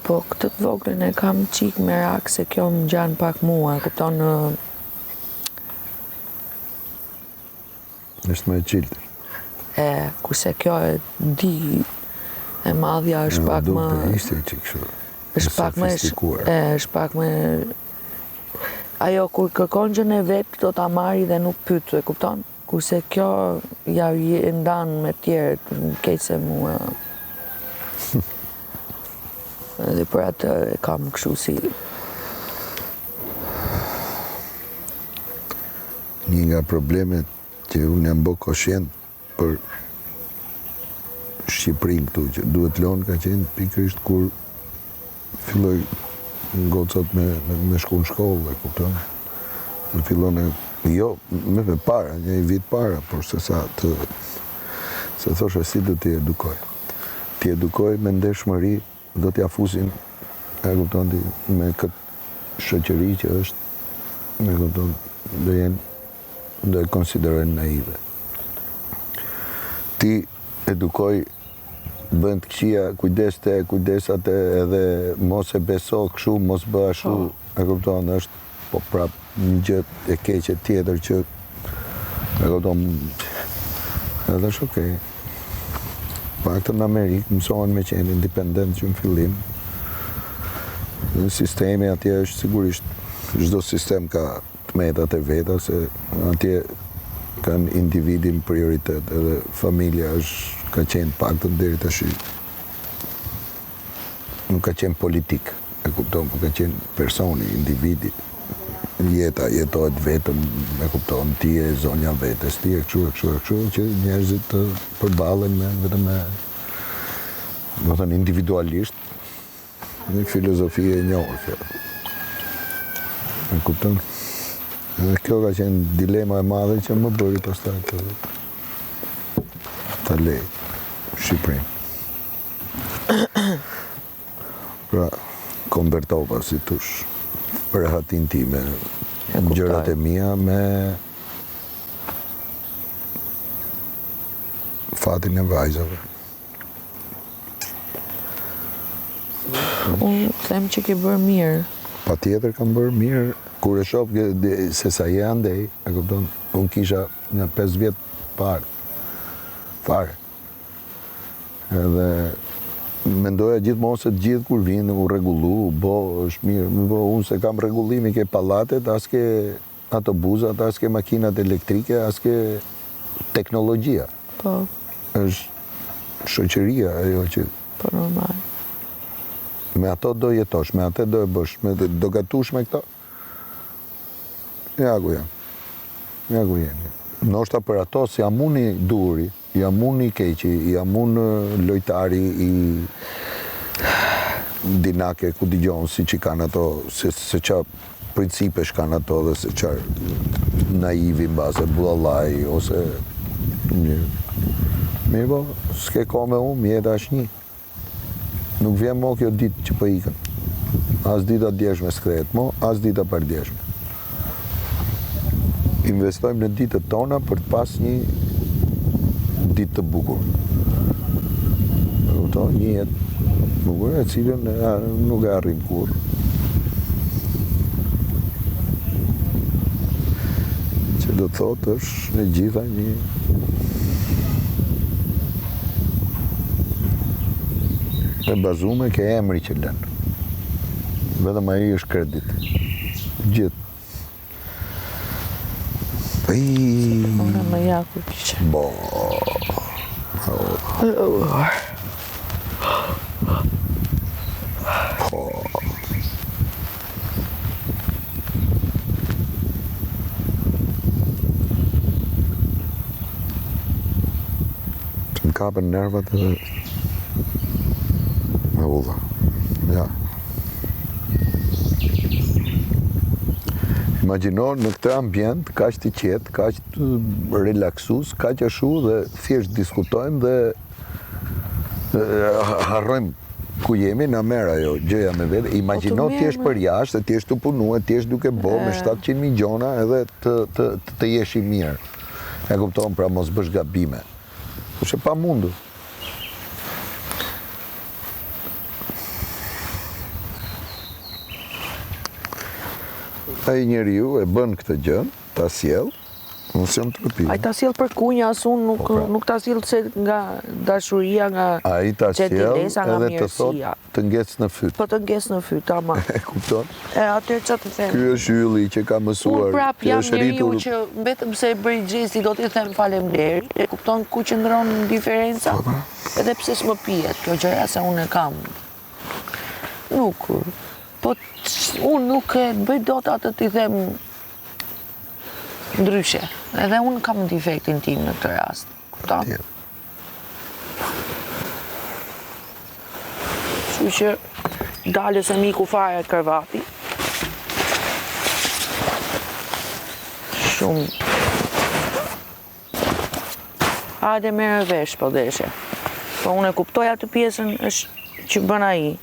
Po këtë të voglën e kam qik me rak se kjo më gjanë pak mua, kupton është me qiltër. Kurse kjo e di, e madhja është pak më... Ishte që kështu, është pak më... Ajo, kur kërkon gjën e vetë, do ta marri dhe nuk pytë, e kupton? Kurse kjo ja ndanë me tjerë, keq se mua... Dhe për atë e kam kështu si... Një nga problemet që unë jam bë koshient për Shqipërinë këtu, që duhet lënë ka qenë pikërisht kur filloj gocat me shku në shkollë, e kupton? Në fillon jo, me para, një vit para, por se sa të... Se thoshe si do t'i edukoj. T'i edukoj me ndershmëri, do t'ja fusin, e kupton, me këtë shoqëri që është, e kupton, do e konsiderojnë naive. Ti edukoj, bën të këqia, kujdesate edhe mos e beso këshu, mos bë ashtu, e kupton, është po prap një gjë e keqe tjetër që, e kupton, edhe është okej. Paktën në Amerikë mësohen me qenë independent që në fillim. Në sistemi atje është sigurisht, çdo sistem ka të metat e veta, se atje kanë individin prioritet, edhe familja ka qenë paktën deri tash. Nuk ka qenë politik, e kupton, po ka qenë personi, individi. Jeta jetohet vetëm, e kupton, ti e zonja vetes, ti e kështu, që njerëzit të përballen vetëm me, do thënë, individualisht, një filozofi e njohur kjo. E kupton? Edhe kjo ka qenë dilema e madhe që më bëri pastaj të lej Shqipërinë. Pra, konvertova, si tush, rehatin time, gjërat e mia me fatin e vajzave. Unë them që ke bërë mirë. Pa tjetër kam bërë mirë, kur e shoh se sa je andej, e kupton, unë kisha nga 5 vjet parë, fare. Edhe mendoja gjithmonë se të gjithë kur vinë u rregullu, është mirë, unë se kam rregullimin ke pallatet, as ke autobusat, as ke makinat elektrike, as ke teknologjia. Po. Është shoqëria ajo që... Po, normal. Me ato do jetosh, me ato do e bësh, do gatush me këto. Ja ku jemi. Ndoshta për ato si jam unë i duri, jam unë i keqi, jam unë lojtari i dinake ku digjon si që kanë ato, se qa principesh kanë ato dhe se qa naivi mbase bullallaj, ose mirë po, s'ke ko me unë, mjeta është një. Nuk vjen mo kjo ditë që për ikën. As dita djeshme s'krejet mo, as dita për djeshme. Investojmë në ditët tona për të pas një ditë të bukur. Një jetë bukur e cilën nuk e arrim kur. Që do të thotë është në gjitha një... e bazume ke emri që lënë. Vetëm ai është kredit. Gjithë. Ora më jaku që. Bo. Të më kapën nervat edhe me ulla. Ja. Imagjino në këtë ambient, kaq të qetë, kaq të relaksus, kaq ashtu dhe thjesht diskutojmë dhe harrojmë ku jemi, na merr ajo gjëja me vete. Imagjino ti je për jashtë, ti je të punuar, ti je duke bë me 700.000 gjona edhe të jesh i mirë. E kupton, pra mos bësh gabime. Është e pamundur. Ai njeriu e bën këtë gjë, ta sjell, mos jam tërpi. Ai ta sjell për kunja, as unë nuk ta sjell se nga dashuria, nga ai ta sjell edhe të thotë të ngec në fyt. Po të ngec në fyt, tamam. E kupton? E atë çfarë të them? Ky është ylli që ka mësuar. Unë prap jam njeriu që vetëm se e bëj gjesti do t'i them faleminderit. E kupton ku qëndron diferenca? Edhe pse s'më pihet kjo gjëja se unë e kam. Nuk. Po unë nuk e bëj dot atë t'i them ndryshe. Edhe unë kam defektin tim në këtë rast. Kupton? Kështu që dalës e miku fare kërvati. Shumë. Hajde merë vesh, po deshe. Po unë e kuptoj atë pjesën është që bën ai.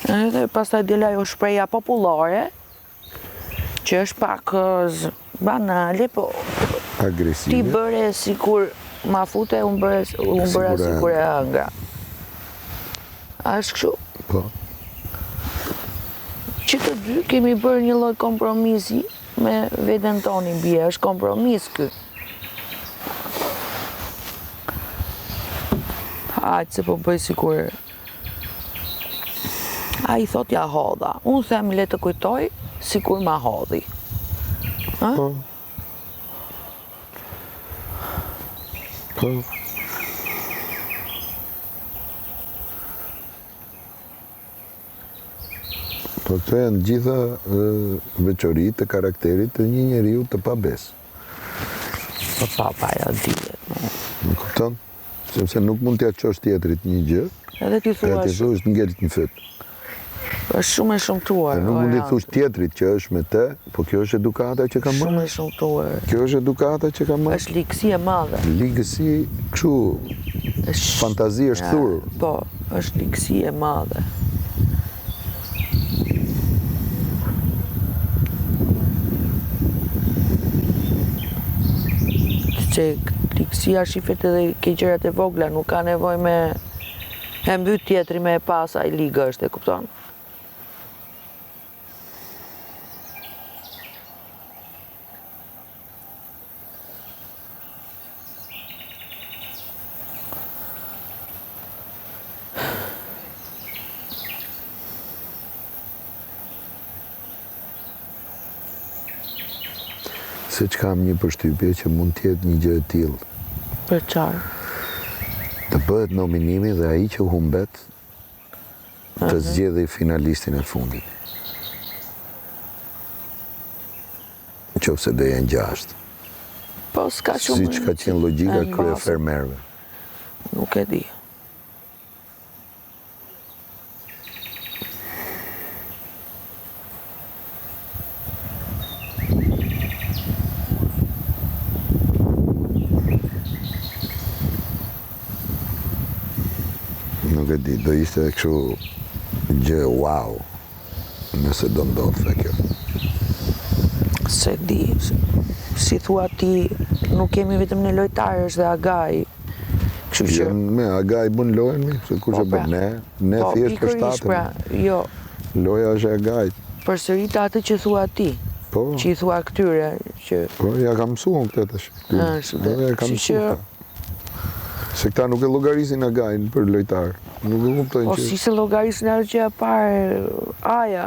Edhe pastaj del ajo shpreha popullore, që është pak banale, po agresive. Ti bëre sikur ma fute, unë bëra sikur e hëngra. A është kështu? Po. Që të dy kemi bërë një lloj kompromisi me veten toni bie, është kompromis ky. Hajtë se po bëj sikur. A i thot ja hodha. Unë them le të kujtoj sikur ma hodhi. Po. Po. Po të janë gjitha veçoritë të karakterit të një njeriu të pabes. Po papa ja dihet. Më kupton? Sepse nuk mund t'ja qosh tjetrit një gjë, edhe ti thua është ngelit një fyt. Është shumë e shumtuar. Nuk mund t'i thush tjetrit që është me të, po kjo është edukata që ka marrë. Shumë e shumtuar. Kjo është edukata që ka marrë. Është ligësi e madhe. Ligësi, kështu, fantazi është thurë. Po, është ligësi e madhe. Që ligësia shifet edhe ke gjërat e vogla, nuk ka nevojë me e mbyt tjetri me e pas ai ligë është, e kupton? Se që kam një përshtypje që mund tjetë një gjë e tillë. Për qarë? Të bëhet nominimi dhe ai që humbet të zgjedhë finalistin e fundit. Qofse do janë 6. Po s'ka shumë. Siç ka qenë logjika kryefermerëve. Nuk e di. Nuk e di, do ishte kështu gjë wow, nëse do ndodhte kjo. Se di, si thua ti, nuk kemi vetëm në lojtarësh dhe Agaj. Kështu që me Agaj bën lojën mi, se kush e bën ne thjesht për shtatën. Pra, jo. Loja është e Agajt. Përsërit atë që thua ti. Po. Që i thua këtyre që. Po, ja kam mësuar këtë tash. Ja kam mësuar. Se këta nuk e llogarisin Agajin për lojtar. Nuk e kuptojnë që. O si se llogarisin atë që e parë Aja,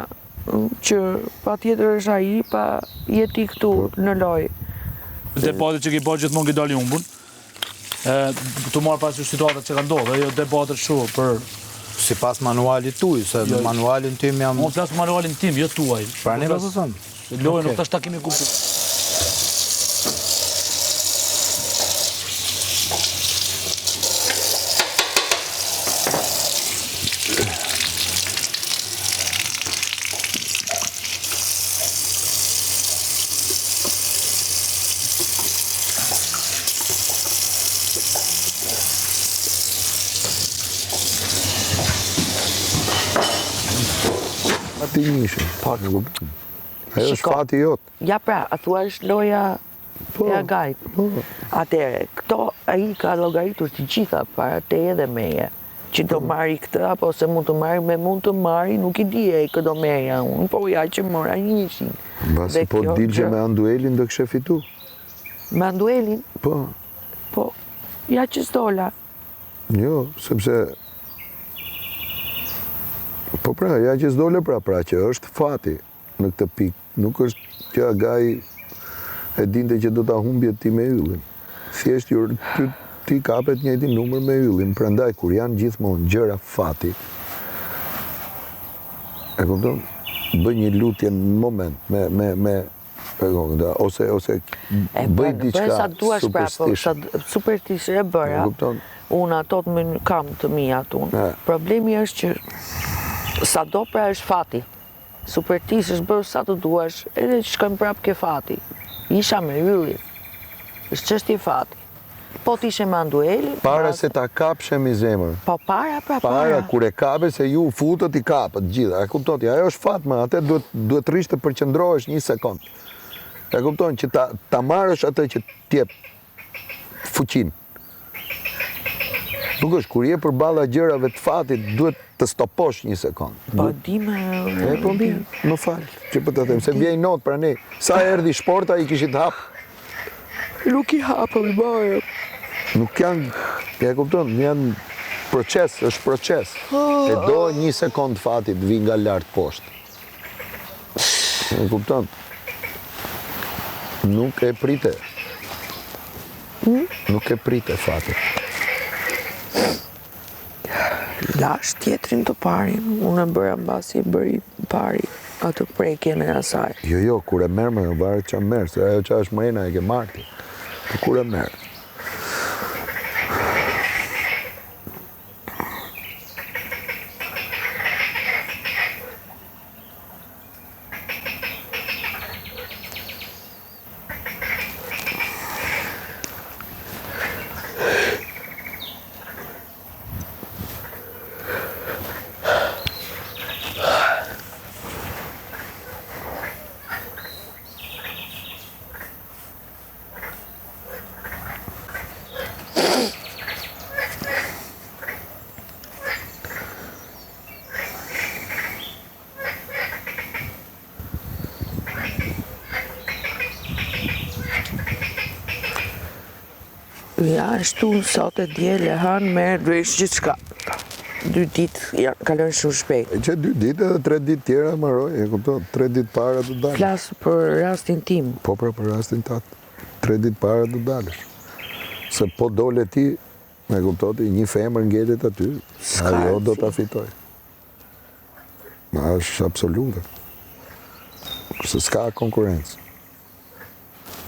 që patjetër është ai, pa jeti këtu në lojë. Depozitet që ke bërë gjithmonë që dali humbur? të marrë parasysh situatat që ka ndodhur, jo debatët kështu për Si pas manualit tuaj, se manualin tim jam... Unë flas për manualin tim, jo tuaj. Pra ne do të them. Lojën nuk tash ta kemi kuptuar. Ti njëshin. Ajo është fati jotë. Ja pra, a thua është loja e Agajt. Atere, këto ai ka llogaritur të gjitha para te edhe meje. Që do marri këtë, apo se mund të marri, me mund të marri, nuk I di e këtë do merja unë, po ja që mora njëshin. Basi po dilgje me Anduelin do kështë fitu. Me Anduelin? Po. Po, ja që s'dola. Jo, sepse... Po pra, ja që s'dole pra që është fati në këtë pikë. Nuk është që Agaj e dinte që do ta humbje ti me yllin. Thjesht ti kapet njëjtin numër me yllin. Prandaj, kur janë gjithmonë gjëra fati, e kupton? Bëj një lutje në moment, ose bëj diçka superstishë e bëra. Unë ato kam të mija unë. Problemi është që sa do pra është fati. Superstisë është bërë sa të duash, edhe që shkojmë prapë ke fati. Isha me ylli. është çështje fati. Po t'ishe me Anduelin... Para se ta kapshe mi zemër. Po para. Para, kur e kape se ju futët I kapët gjitha. E kuptoti, ajo është fatma, atë duhet rrisht të përqëndrohesh një sekund. E kupton, që ta marrësh atë që t'jep fuqin. Nuk është, kur je përballa gjërave të fatit, duhet të stoposh një sekund. Po di me... Po më fal, që po të them, se vjen not pra ne. Sa erdhi shporta I kishit hap. Nuk I hapëm, bërë. Nuk janë, e kupton, janë proces, është proces. E do një sekund fatit vi nga lartë poshtë. E kupton? Nuk e prite. Nuk e prite fatit. Lash tjetrin të parin, unë e bëra mbasi bëri pari atë prekjen e asaj. Jo, kur e merë me varet që merë, se ajo që është mrena e ke marti. Kur e merë. Ja, ashtu sot e djele hanë merë dresh gjithë shka. 2 ditë kalon shumë shpejt. Që 2 ditë edhe 3 ditë tjera maroj, e kupton, 3 ditë para të dalësh. Flasë për rastin tim. Po pra për rastin tatë, 3 ditë para të dalësh. Se po dole ti, me kuptoti, një femër ngelet aty, ajo do ta fitoj. Ma është absolute. Se s'ka konkurencë.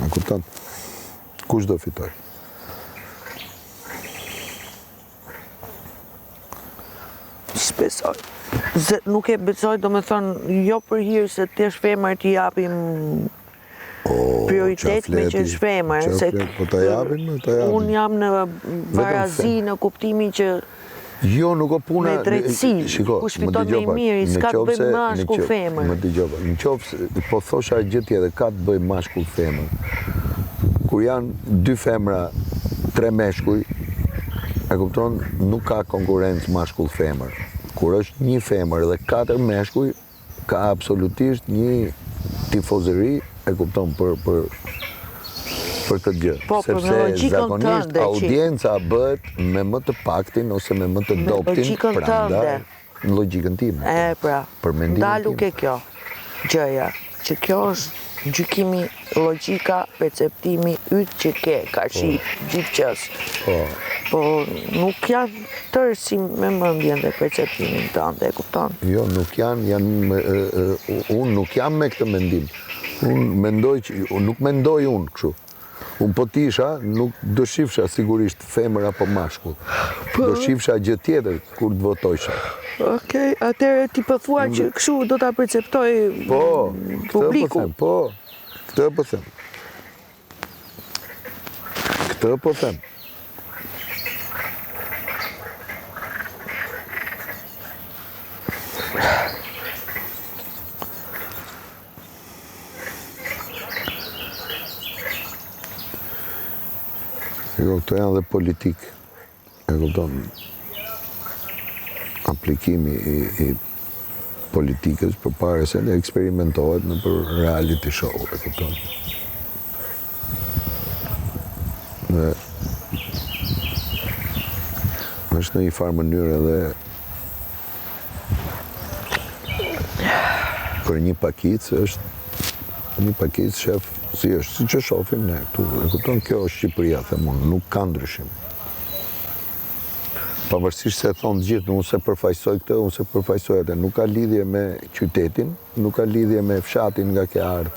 Me kupton, kush do fitoj? Besoj. Nuk e besoj, do me thonë, jo për hirë se të është femër t'i japim prioritet me që është femër. Po t'a japim, Unë jam në varazi në kuptimin që jo, nuk o puna... me drejtësi, kush fiton me mirë, s'ka të bëjmë mashkull femër. Më dëgjova, në qofë, po thosha gjithje dhe ka të bëjmë mashkull femër. Kur janë 2 femra, 3 meshkuj, e kupton, nuk ka konkurencë mashkull femër. Kur është 1 femër dhe 4 meshkuj, ka absolutisht një tifozëri, e kupton, për këtë gjë. Sepse zakonisht audienca bëhet me më të paktin ose me më të doptin, prandaj në logjikën time. Pra, për mendimin tim. ndalu ke kjo gjëja, që kjo është gjykimi, logjika, perceptimi yt që ke, ka shi gjithçes. Po nuk janë tërë si me mendjen dhe perceptimin tënd, e kupton? Jo, nuk janë unë nuk jam me këtë mendim. Nuk mendoj unë kështu. Unë po tisha, nuk do shifsha sigurisht femër apo mashkull. Do shifsha gjë tjetër kur të votojsha. Okej, atëherë ti po thua që kështu do ta perceptoj publiku. Këtë po them. Këtë po them. Këto janë dhe politikë, e kupton, aplikimi i politikës për pare se ne eksperimentohet në për reality show, e kupton. Dhe është në një farë mënyrë edhe për një pakicë është një pakicë shef si që shofim ne këtu, e kupton, kjo është Shqipëria, them unë, nuk ka ndryshim. Pavarësisht se thonë gjithë, unë se përfaqësoj këtë, unë se përfaqësoj atë, nuk ka lidhje me qytetin, nuk ka lidhje me fshatin nga ke ardhë,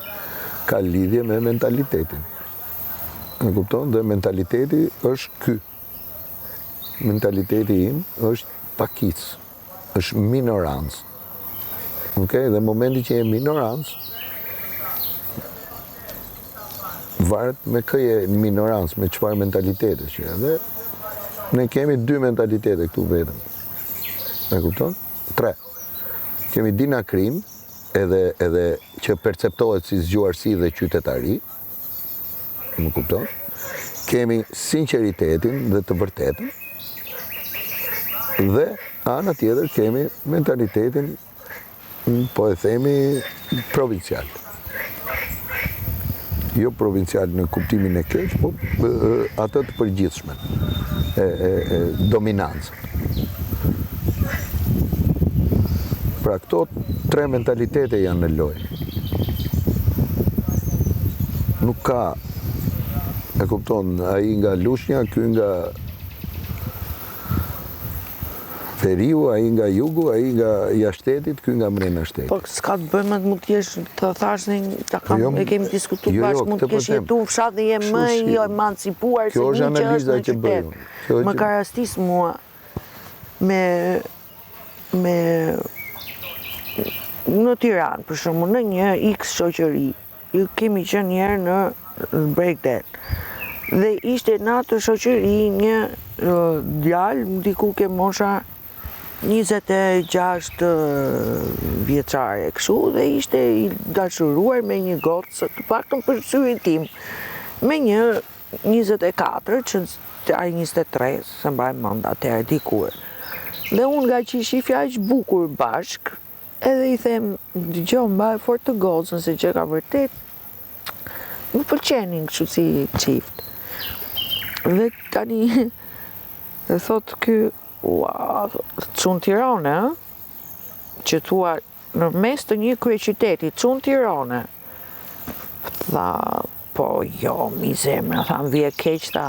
ka lidhje me mentalitetin. E kupton, dhe mentaliteti është ky. Mentaliteti im është pakicë, është minorancë. Okej, dhe momenti që je minorancë, varet me këje minorancë, me çfarë mentalitete që dhe ne kemi 2 mentalitete këtu vetëm. E kupton? 3. Kemi dinakrim, edhe që perceptohet si zgjuarsi dhe qytetari. Më kupton? Kemi sinqeritetin dhe të vërtetën. Dhe ana tjetër kemi mentalitetin, po e themi, provincial. Jo provincial në kuptimin e keq, po atë të përgjithshme, dominancën. Pra këto 3 mentalitete janë në lojë. Nuk ka, e kupton, ai nga Lushnja, ky nga Veriu, ai nga jugu, ai nga jashtetit, ky nga mrena shtetit. Po s'ka të bëjmë mund të jesh të thash e kemi diskutuar bashkë, mund të kesh jetu në fshat dhe je më jo emancipuar se një që është në qytet. Më ka rastis mua me në Tiranë, për shembull, në një X shoqëri, kemi qenë një herë në Bregdet. Dhe ishte në atë shoqëri një djalë, diku ke mosha 26 vjeçare kështu, dhe ishte i dashuruar me një gocë, të paktën për syrin tim, me një 24 që ai 23, se mbaj mend atëherë dikur. Dhe unë nga që i shifja aq bukur bashk, edhe i them, dëgjoj, mbaj fort të gocën se që ka vërtet më pëlqenin kështu si çift. Dhe tani dhe thot ky, ua, çun Tirane, që thua në mes të një kryeqyteti, çun Tirane. Tha, po jo, mi zemra, tha, më vje keq, tha,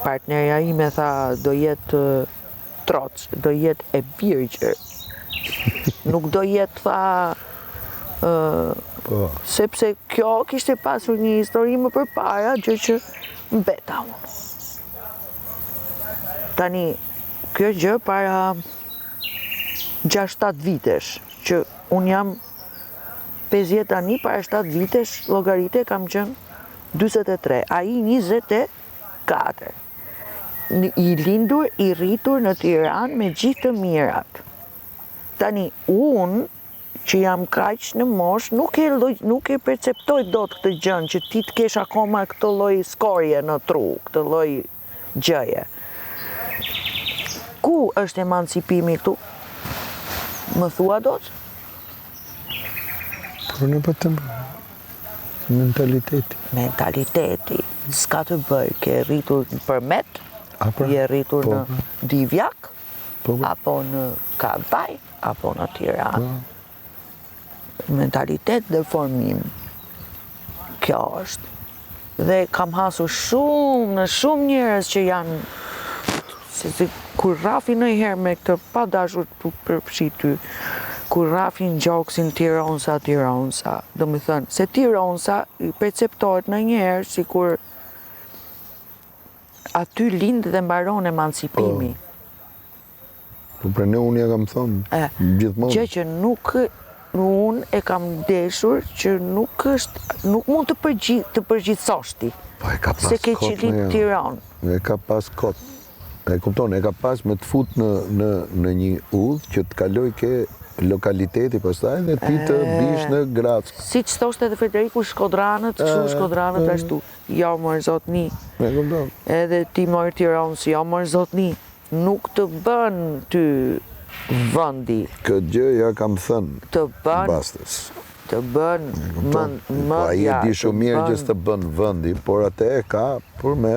partnerja ime, tha, do jetë troc, do jetë e birgjër. Nuk do jetë, tha, sepse kjo kishte pasur një histori më përpara, gjë që mbeta unë. Tani, kjo gjë para 6-7 vitesh, që unë jam 50 tani, para 7 vitesh, llogarite kam qenë 43, ai 24. I lindur, i rritur në Tiranë me gjithë të mirat. Tani, unë, që jam kaq në mosh, nuk e perceptoj dot këtë gjën, që ti të kesh akoma këtë lloj skorje në tru, këtë lloj gjëje. Ku është emancipimi këtu? Më thua dot? Por në pëtëm, mentaliteti. Mentaliteti, s'ka të bëj, ke rritur në Përmet, je rritur në Divjak, apo në Kavaj, apo në Tiranë. Mentalitet dhe formim. Kjo është. Dhe kam hasur shumë njerëz që janë, se kur rafi ndonjëherë me këtë pa dashur të përfshi ty, kur rafin gjoksin Tironsa, do më thënë, se Tironsa i perceptohet ndonjëherë sikur aty lind dhe mbaron emancipimi. Po për ne unë ja kam thonë, gjithmonë. Gjë që unë e kam deshur që nuk mund të përgjithsoshti. Po e ka pas se ke kot që lind Tiranë. E ka pas kot. E kupton, e ka pas me të fut në një udhë që të kaloj ke lokaliteti pastaj dhe ti të bish në Grackë. Siç thoshte edhe Federiku, Shkodranët, Shkodranët ashtu. Jo mërë zotni. E kupton. Edhe ti mërë Tiranës, jo mërë zotni. Nuk të bën ty vëndi. Këtë gjë ja kam thënë. Të bën. Bastës. Të bën Ai e di shumë mirë që s'të bën vëndi, por atë e ka për me...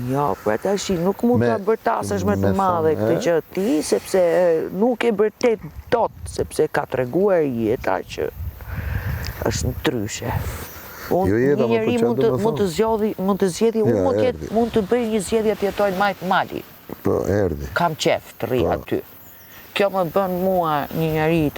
Jo, për atë shi, nuk mund të bërtasësh me të madhe këtë gjë ti, sepse nuk e bërtet dot, sepse ka treguar jeta që është ndryshe. Një njeri mund të zgjedhë, mund të bëj një zgjedhje të jetojnë majt mali. Po, erdi. Kam qef të rri aty. Kjo më bën mua një njeri